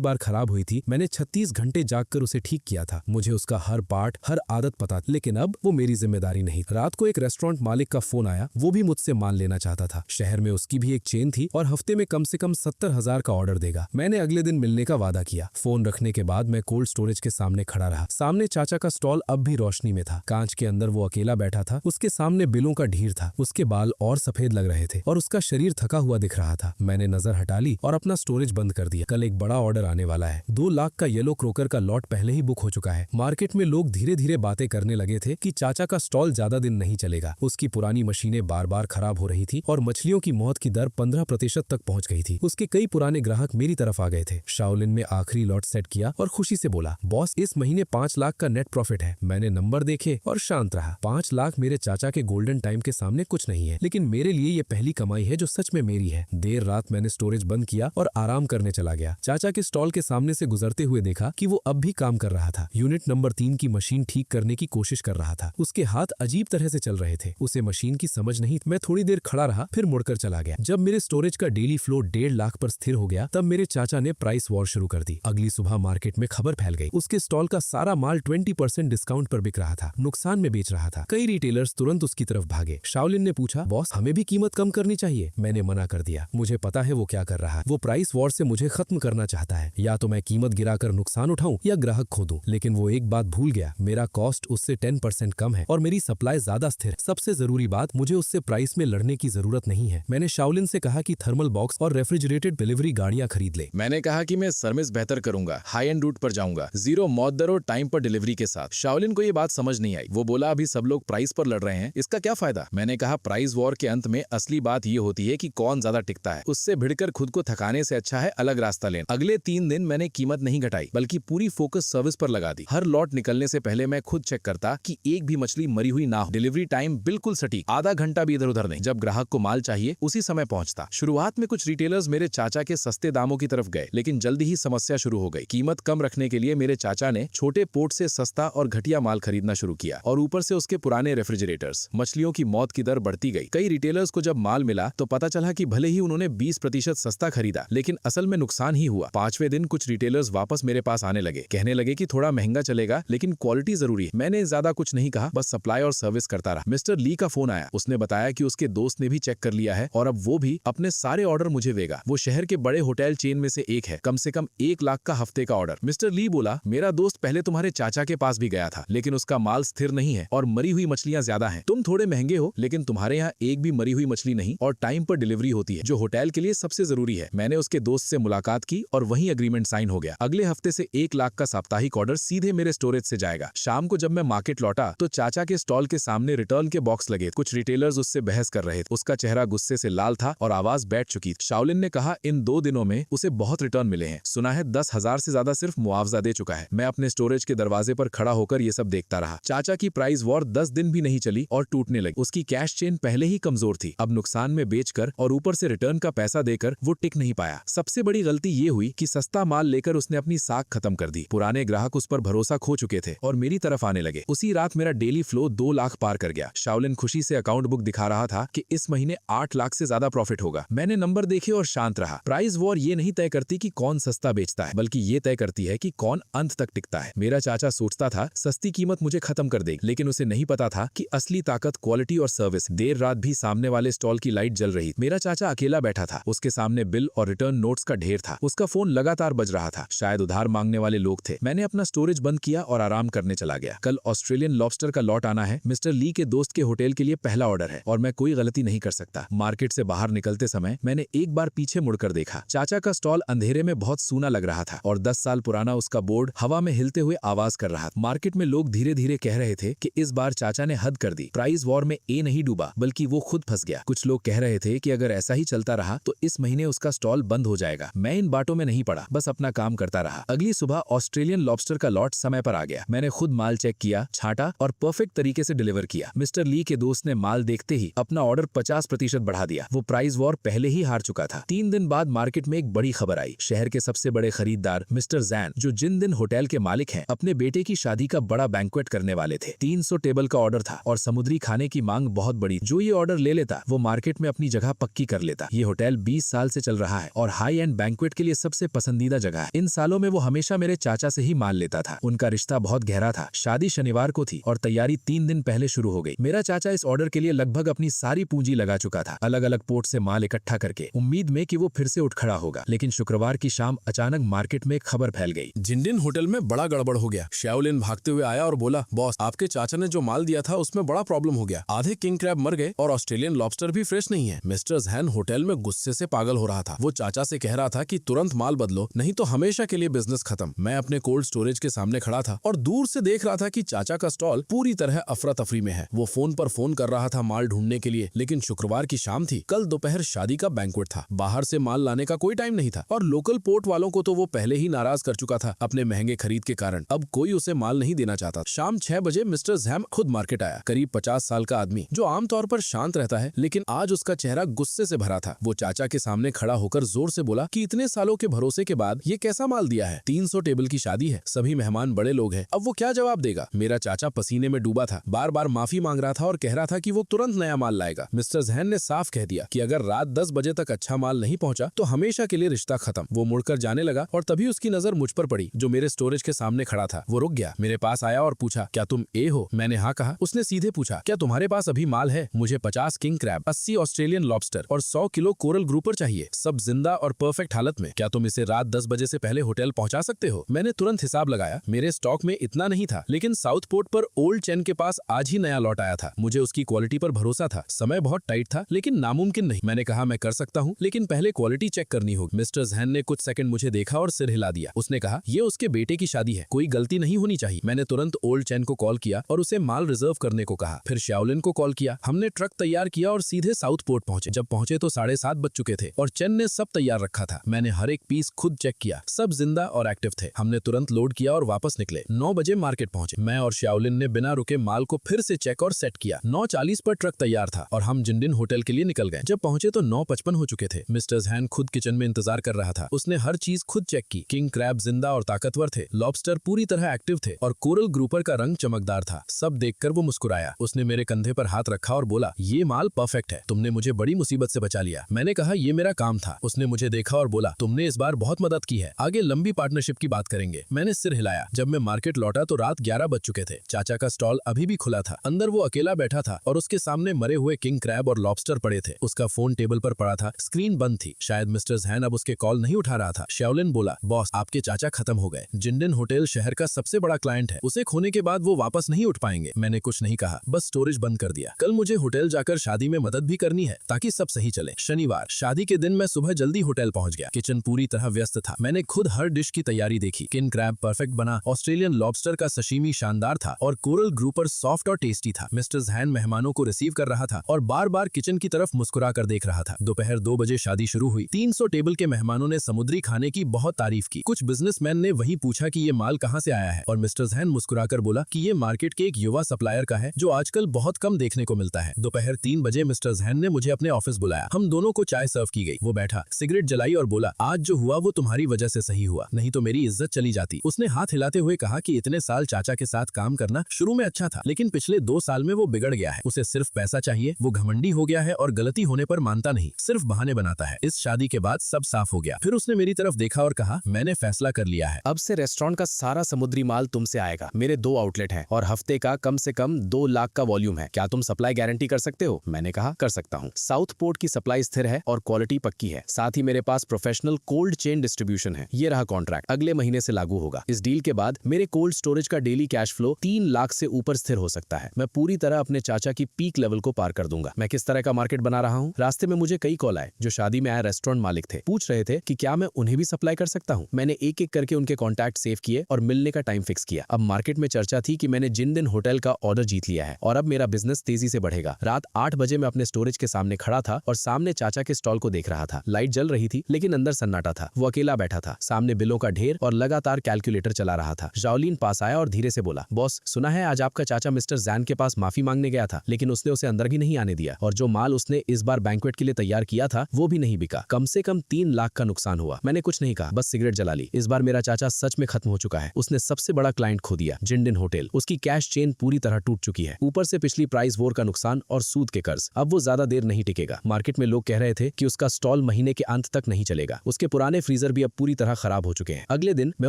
बार खराब हुई थी, मैंने 36 घंटे जागकर उसे ठीक किया था। मुझे उसका हर पार्ट, हर आदत पता, लेकिन अब वो मेरी जिम्मेदारी नहीं। रात को एक रेस्टोरेंट मालिक का फोन आया। वो भी मुझसे माल लेना चाहता था। शहर में उसकी भी एक चेन थी और हफ्ते में कम से कम 70,000 का ऑर्डर देगा। मैंने अगले दिन मिलने का वादा किया। फोन रखने के बाद मैं कोल्ड स्टोरेज के सामने खड़ा रहा। सामने चाचा का स्टॉल अब भी रोशनी में था। कांच के अंदर वो अकेला बैठा था। उसके सामने बिलों का ढेर था। उसके बाल और सफेद लग रहे थे और उसका शरीर थका हुआ दिख रहा था। मैंने नजर हटा ली और अपना स्टोरेज बंद कर दिया। कल एक बड़ा ऑर्डर आने वाला है। 2 लाख का येलो क्रोकर का लॉट पहले ही बुक हो चुका है। मार्केट में लोग धीरे धीरे बातें करने लगे थे कि चाचा का स्टॉल ज्यादा दिन नहीं चलेगा। उसकी पुरानी मशीनें बार बार खराब हो रही थी और मछलियों की मौत की दर 15% तक पहुंच गई थी। उसके कई पुराने ग्राहक मेरी तरफ आ गए थे। शाओलिन में आखिरी लॉट सेट किया और खुशी से बोला, बॉस इस महीने 5 लाख का नेट प्रॉफिट है। मैंने नंबर देखे और शांत रहा। 5 लाख मेरे चाचा के गोल्डन टाइम के सामने कुछ नहीं है, लेकिन मेरे लिए ये पहली कमाई है जो सच में मेरी है। देर रात मैंने स्टोरेज बंद किया और आराम करने चला गया। चाचा के स्टॉल के सामने से गुजरते हुए देखा कि वो अब भी काम कर रहा था। यूनिट नंबर 3 की मशीन ठीक करने की कोशिश कर रहा था। उसके हाथ अजीब तरह से चल रहे थे। उसे मशीन की समझ नहीं। मैं थोड़ी देर खड़ा रहा, फिर मुड़कर चला गया। जब मेरे स्टोरेज का डेली फ्लो 1.5 लाख पर स्थिर हो गया, तब मेरे चाचा ने प्राइस वॉर शुरू कर दी। अगली सुबह मार्केट में खबर फैल गई। उसके स्टॉल का सारा माल 20% डिस्काउंट पर बिक रहा था। नुकसान में बेच रहा था। कई रिटेलर्स तुरंत उसकी तरफ भागे। शाओलिन ने पूछा, बॉस हमें भी कीमत कम करनी चाहिए। मैंने मना कर दिया। मुझे पता है वो क्या कर रहा है। वो प्राइस वॉर से मुझे खत्म करना चाहता है। या तो मैं कीमत गिराकर नुकसान उठाऊं या ग्राहक खो दूं। लेकिन वो एक बात भूल गया, मेरा कॉस्ट उससे 10% कम है और मेरी सप्लाई ज्यादा स्थिर। सबसे जरूरी बात, मुझे उससे प्राइस में लड़ने की जरूरत नहीं है। मैंने शाओलिन से कहा कि थर्मल बॉक्स और रेफ्रिजरेटेड डिलीवरी गाड़ियां खरीद ले। मैंने कहा कि मैं सर्विस बेहतर करूंगा, हाई एंड रूट पर जाऊंगा, 0 मौत दर और टाइम पर डिलीवरी के साथ। शाओलिन को ये बात समझ नहीं आई। वो बोला, अभी सब लोग प्राइस पर लड़ रहे हैं, इसका क्या फायदा। मैंने कहा, प्राइस वॉर के अंत में असली बात ये होती है कि कौन ज्यादा टिकता है। उससे भिड़कर खुद को थकाने से अच्छा है अलग रास्ता लेना। अगले 3 दिन मैंने कीमत नहीं घटाई, बल्कि पूरी फोकस सर्विस पर लगा दी। हर लॉट निकलने से पहले मैं खुद चेक करता कि एक भी मछली मरी हुई ना हो। डिलीवरी टाइम बिल्कुल सटीक, आधा घंटा भी इधर उधर नहीं। जब ग्राहक को माल चाहिए उसी समय पहुंचता। शुरुआत में कुछ रिटेलर्स मेरे चाचा के सस्ते दामों की तरफ गए, लेकिन जल्दी ही समस्या शुरू हो गई। कीमत कम रखने के लिए मेरे चाचा ने छोटे पोर्ट से सस्ता और घटिया माल खरीदना शुरू किया और ऊपर से उसके पुराने रेफ्रिजरेटर्स। मछलियों की मौत की दर बढ़ती गई। कई रिटेलर्स को जब माल मिला तो पता चला कि भले ही उन्होंने 20% सस्ता खरीदा, लेकिन असल में नुकसान ही हुआ। 5वें दिन कुछ रिटेलर्स वापस मेरे पास आने लगे। कहने लगे कि थोड़ा महंगा चलेगा, लेकिन क्वालिटी जरूरी है। मैंने ज्यादा कुछ नहीं कहा, बस सप्लाई और सर्विस करता रहा। मिस्टर ली का फोन आया। उसने बताया कि उसके दोस्त ने भी चेक कर लिया है और अब वो भी अपने सारे ऑर्डर मुझे देगा। वो शहर के बड़े होटल चेन में से एक है, कम से कम 1 लाख का हफ्ते का ऑर्डर। मिस्टर ली बोला, मेरा दोस्त पहले तुम्हारे चाचा के पास भी गया था, लेकिन उसका माल स्थिर नहीं है और मरी हुई मछलियां ज्यादा हैं। तुम थोड़े महंगे हो, लेकिन तुम्हारे यहाँ एक भी मरी हुई मछली नहीं और टाइम पर डिलीवरी होती है, जो होटल के लिए सबसे जरूरी है। मैंने उसके दोस्त से मुलाकात की और वहीं एग्रीमेंट साइन हो गया। अगले हफ्ते से 1 लाख का साप्ताहिक ऑर्डर सीधे मेरे स्टोरेज से जाएगा। शाम को जब मैं मार्केट लौटा तो चाचा के स्टॉल के सामने रिटर्न के बॉक्स लगे। कुछ रिटेलर्स उससे बहस कर रहे थे। उसका चेहरा गुस्से से लाल था और आवाज बैठ चुकी थी। शाओलिन ने कहा, इन 2 दिनों में उसे बहुत रिटर्न मिले हैं। सुना है 10,000 से ज्यादा सिर्फ मुआवजा दे चुका है। मैं अपने स्टोरेज के दरवाजे पर खड़ा होकर ये सब देखता रहा। चाचा की प्राइस वॉर 10 दिन भी नहीं चली और टूटने लगी। उसकी कैश चेन पहले ही कमजोर थी। अब नुकसान में बेचकर और ऊपर से रिटर्न का पैसा देकर वो टिक नहीं पाया। सबसे बड़ी गलती ये हुई कि सस्ता माल लेकर उसने अपनी साख खत्म कर दी। पुराने ग्राहक उस पर भरोसा खो चुके थे और मेरी तरफ आने लगे। उसी रात मेरा डेली फ्लो 2 लाख पार कर गया। शाओलिन खुशी से अकाउंट बुक दिखा रहा था कि इस महीने 8 लाख से ज्यादा प्रॉफिट होगा। मैंने नंबर देखे और शांत रहा। प्राइस वॉर ये नहीं तय करती कि कौन सस्ता बेचता है, बल्कि ये तय करती है कि कौन अंत तक टिकता है। मेरा चाचा सोचता था सस्ती कीमत मुझे खत्म कर देगी, लेकिन उसे नहीं पता था कि असली ताकत क्वालिटी और सर्विस। देर रात भी सामने वाले स्टॉल की लाइट जल रही। मेरा चाचा अकेला बैठा था। उसके सामने बिल और रिटर्न नोट्स का ढेर था। उसका फोन लगातार बज रहा था। शायद उधार मांगने वाले लोग थे। मैंने अपना स्टोरेज बंद किया और आराम करने चला गया। कल ऑस्ट्रेलियन लॉबस्टर का लॉट आना है। मिस्टर ली के दोस्त के होटल के लिए पहला ऑर्डर है और मैं कोई गलती नहीं कर सकता। मार्केट से बाहर निकलते समय मैंने एक बार पीछे मुड़कर देखा। चाचा का स्टॉल अंधेरे में बहुत सूना लग रहा था और 10 साल पुराना उसका बोर्ड हवा में हिलते हुए आवाज कर रहा था। मार्केट में लोग धीरे धीरे कह रहे थे कि इस बार चाचा ने हद कर दी। प्राइस वॉर में ए नहीं डूबा, बल्कि वो खुद फंस गया। कुछ लोग कह रहे थे कि अगर ऐसा ही चलता रहा तो इस महीने उसका स्टॉल बंद हो जाएगा। मैं इन बातों में नहीं पड़ा, बस अपना काम करता रहा। अगली सुबह ऑस्ट्रेलियन लॉबस्टर का लॉट समय पर आ गया। मैंने खुद माल चेक किया, छांटा और परफेक्ट तरीके से डिलीवर किया। मिस्टर ली के दोस्त ने माल देखते ही अपना ऑर्डर 50% बढ़ा दिया। वो प्राइस वॉर पहले ही हार चुका था। 3 दिन बाद मार्केट में एक बड़ी खबर आई। शहर के सबसे बड़े खरीदार मिस्टर जैन, जो जिन दिन होटल के मालिक हैं, अपने बेटे की शादी का बड़ा बैंक्वेट करने वाले थे। 300 टेबल का ऑर्डर था और समुद्री खाने की मांग बहुत बड़ी। जो ये ऑर्डर ले लेता वो मार्केट में अपनी जगह पक्की कर लेता। ये होटल 20 साल से चल रहा है और हाई एंड बैंक्वेट के लिए सबसे पसंदीदा जगह है। इन सालों में वो हमेशा मेरे चाचा से ही माल लेता था। उनका रिश्ता बहुत गहरा था। शादी शनिवार को थी और तैयारी 3 दिन पहले शुरू हो गई। मेरा चाचा इस ऑर्डर के लिए लगभग अपनी सारी पूंजी लगा चुका था, अलग अलग पोर्ट से माल इकट्ठा करके, उम्मीद में कि वो फिर से उठ खड़ा होगा। लेकिन शुक्रवार की शाम अचानक मार्केट में एक खबर फैल गई। जिंडिन होटल में बड़ा गड़बड़ हो गया। शाओलिन भागते हुए आया और बोला, बॉस आपके चाचा ने जो माल दिया था उसमें बड़ा प्रॉब्लम हो गया। आधे किंग क्रैब मर गए और ऑस्ट्रेलियन लॉबस्टर भी फ्रेश नहीं है। मिस्टर जैन होटल में गुस्से से पागल हो रहा था। वो चाचा से कह रहा था कि तुरंत माल बदलो, नहीं तो हमेशा के लिए बिजनेस खत्म। मैं अपने कोल्ड स्टोरेज के सामने खड़ा था और दूर से देख रहा था कि चाचा का स्टॉल पूरी तरह अफरा तफरी में है। वो फोन पर फोन कर रहा था माल ढूंढने के लिए, लेकिन शुक्रवार की शाम थी। कल दोपहर शादी का बैंक्वेट था। बाहर से माल लाने का कोई टाइम नहीं था और लोकल पोर्ट वालों को तो वो पहले ही नाराज कर चुका था अपने महंगे खरीद के कारण। अब कोई उसे माल नहीं देना चाहता। शाम 6 बजे मिस्टर जैम खुद मार्केट आया। करीब 50 साल का आदमी जो आमतौर पर शांत रहता है, लेकिन आज उसका चेहरा गुस्से से भरा था। वो चाचा के सामने खड़ा होकर जोर से बोला कि इतने सालों के भरोसे के बाद ये कैसा माल दिया है। 300 टेबल की शादी है, सभी मेहमान बड़े लोग हैं, अब वो क्या जवाब देगा। मेरा चाचा पसीने में डूबा था, बार बार माफी मांग रहा था और कह रहा था कि वो तुरंत नया माल लाएगा। मिस्टर जैन ने साफ कह दिया कि अगर रात 10 बजे तक अच्छा माल नहीं पहुंचा तो हमेशा के लिए रिश्ता खत्म। वो मुड़कर जाने लगा और तभी उसकी नजर मुझ पर पड़ी जो मेरे स्टोरेज के सामने खड़ा था। वो रुक गया, मेरे पास आया और पूछा, क्या तुम ए हो? मैंने हाँ कहा। उसने सीधे पूछा, क्या तुम्हारे पास अभी माल है? मुझे 50 किंग क्रैब, 80 ऑस्ट्रेलियन लॉबस्टर और 100 किलो कोरल ग्रुपर चाहिए, सब जिंदा और परफेक्ट हालत में। क्या तुम इसे रात 10 बजे से पहले होटल पहुंचा सकते हो? मैंने तुरंत हिसाब लगाया। मेरे स्टॉक में इतना नहीं था, लेकिन साउथ पोर्ट पर ओल्ड चैन के पास आज ही नया लॉट आया था। मुझे उसकी क्वालिटी पर भरोसा था। समय बहुत टाइट था, लेकिन नामुमकिन नहीं। मैंने कहा, मैं कर सकता हूँ, लेकिन पहले क्वालिटी चेक करनी होगी। मिस्टर जैन ने कुछ सेकंड मुझे देखा और सिर हिला दिया। उसने कहा, ये उसके बेटे की शादी है, कोई गलती नहीं होनी चाहिए। मैंने तुरंत ओल्ड चैन को कॉल किया और उसे माल रिजर्व करने को कहा। फिर शाओलिन को कॉल किया। हमने ट्रक तैयार किया और सीधे साउथ पोर्ट पहुंचे। जब पहुंचे तो 7:30 बज चुके थे और चैन ने सब तैयार रखा था। मैंने हर एक पीस खुद चेक किया, सब जिंदा और एक्टिव थे। हमने तुरंत लोड किया और वापस निकले। 9 बजे मार्केट पहुंचे। मैं और शाओलिन ने बिना रुके माल को फिर से चेक और सेट किया। 9:40 पर ट्रक तैयार था और हम जिंडिन होटल के लिए निकल गए। जब पहुंचे तो 9:55 हो चुके थे। मिस्टर जैन खुद किचन में इंतजार कर रहा था। उसने हर चीज खुद चेक की। किंग क्रैब जिंदा और ताकतवर थे, लॉबस्टर पूरी तरह एक्टिव थे और कोरल ग्रुपर का रंग चमकदार था। सब देखकर वो मुस्कुराया। उसने मेरे कंधे पर हाथ रखा और बोला, ये माल परफेक्ट है, तुमने मुझे बड़ी मुसीबत से बचा लिया। मैंने कहा, ये मेरा काम था। उसने मुझे देखा और बोला, तुमने इस बार बहुत मदद की है, आगे लंबी पार्टनरशिप की बात करेंगे। मैंने सिर हिलाया। जब मैं मार्केट लौटा तो रात 11 बज चुके थे। चाचा का स्टॉल अभी भी खुला था। अंदर वो अकेला बैठा था और उसके सामने मरे हुए किंग क्रैब और लॉबस्टर पड़े थे। उसका फोन टेबल पर पड़ा था, स्क्रीन बंद थी। शायद मिस्टर जैन अब उसके कॉल नहीं उठा रहा था। शाओलिन बोला, बॉस आपके चाचा खत्म हो गए। जिंडिन होटल शहर का सबसे बड़ा क्लाइंट है, उसे खोने के बाद वो वापस नहीं उठ पाएंगे। मैंने कुछ नहीं कहा, बस स्टोरेज बंद कर दिया। कल मुझे होटल जाकर शादी में मदद भी करनी है ताकि सब सही चले। शनिवार शादी के दिन मैं सुबह जल्दी होटल पहुंच गया। किचन पूरी तरह व्यस्त था। मैंने खुद हर डिश की तैयारी देखी। किंग क्रैब परफेक्ट बना, ऑस्ट्रेलियन लॉबस्टर का सशीमी शानदार था और कोरल ग्रुपर सॉफ्ट और टेस्टी था। मिस्टर जैन मेहमानों को रिसीव कर रहा था और बार बार किचन की तरफ मुस्कुरा कर देख रहा था। दोपहर 2 बजे शादी शुरू हुई। 300 टेबल के मेहमानों ने समुद्री खाने की बहुत तारीफ की। कुछ बिजनेसमैन ने वही पूछा कि ये माल कहाँ से आया है और मिस्टर जैन मुस्कुराकर बोला कि ये मार्केट के एक युवा सप्लायर का है जो आजकल बहुत कम देखने को मिलता है। दोपहर 3 बजे मिस्टर जैन ने मुझे अपने ऑफिस बुलाया। हम दोनों को चाय सर्व की गई। वो बैठा, सिगरेट जलाई और बोला, आज जो हुआ वो तुम्हारी वजह से सही हुआ, नहीं तो मेरी इज्जत चली जाती। उसने हाथ हिलाते हुए कहा कि इतने साल चाचा के साथ काम करना शुरू में अच्छा था, लेकिन पिछले 2 साल में वो बिगड़ गया है। उसे सिर्फ पैसा चाहिए, वो घमंडी हो गया है और गलती होने पर मानता नहीं, सिर्फ बहाने बनाता है। इस शादी के बाद सब साफ हो गया। फिर उसने मेरी तरफ देखा और कहा, मैंने फैसला कर लिया है, अब से रेस्टोरेंट का सारा समुद्री माल तुमसे आएगा। मेरे 2 आउटलेट हैं और हफ्ते का कम से कम 2 लाख का वॉल्यूम है। क्या तुम सप्लाई गारंटी कर सकते हो? मैंने कहा, कर सकता हूँ। साउथ पोर्ट की सप्लाई स्थिर है और क्वालिटी पक्की है। साथ ही मेरे पास प्रोफेशनल कोल्ड चेन डिस्ट्रीब्यूशन है। ये रहा कॉन्ट्रैक्ट, अगले महीने से लागू होगा। इस डील के बाद मेरे कोल्ड स्टोरेज का डेली कैश फ्लो 3 लाख से ऊपर स्थिर हो सकता है। मैं पूरी तरह अपने चाचा की पीक लेवल को पार कर दूंगा। मैं किस तरह का मार्केट बना रहा हूँ? रास्ते में मुझे कई कॉल आए जो शादी में आए रेस्टोरेंट मालिक थे। पूछ रहे थे कि क्या मैं उन्हें भी सप्लाई कर सकता हूँ। मैंने एक एक करके उनके कॉन्टैक्ट सेव किए और मिलने का टाइम फिक्स किया। अब मार्केट में चर्चा थी कि मैंने जिंडिन होटल का ऑर्डर जीत लिया है और अब मेरा बिजनेस तेजी से बढ़ेगा। रात 8 बजे मैं अपने स्टोरेज के सामने खड़ा था और सामने चाचा के स्टॉल को देख रहा था। लाइट जल रही थी लेकिन अंदर सन्नाटा था। वो अकेला बैठा था, सामने बिलों का ढेर और लगातार कैलकुलेटर चला रहा था। शाओलिन पास आया और धीरे से बोला, बॉस सुना है आज आपका चाचा मिस्टर जैन के पास माफी मांगने गया था, लेकिन उसने उसे अंदर भी नहीं आने दिया और जो माल उसने इस बार बैंक्वेट के लिए तैयार किया था वो भी नहीं बिका। कम से कम 3 लाख का नुकसान हुआ। मैंने कुछ नहीं कहा, बस सिगरेट जला ली। इस बार मेरा चाचा सच में खत्म हो चुका है। उसने सबसे बड़ा क्लाइंट खो दिया, जिंडिन होटल। उसकी कैश चेन पूरी तरह टूट चुकी है। ऊपर से पिछली प्राइस वॉर का नुकसान और सूद के कर्ज। अब वो ज्यादा देर नहीं टिकेगा। बिकेगा। मार्केट में लोग कह रहे थे कि उसका स्टॉल महीने के अंत तक नहीं चलेगा। उसके पुराने फ्रीजर भी अब पूरी तरह खराब हो चुके हैं। अगले दिन मैं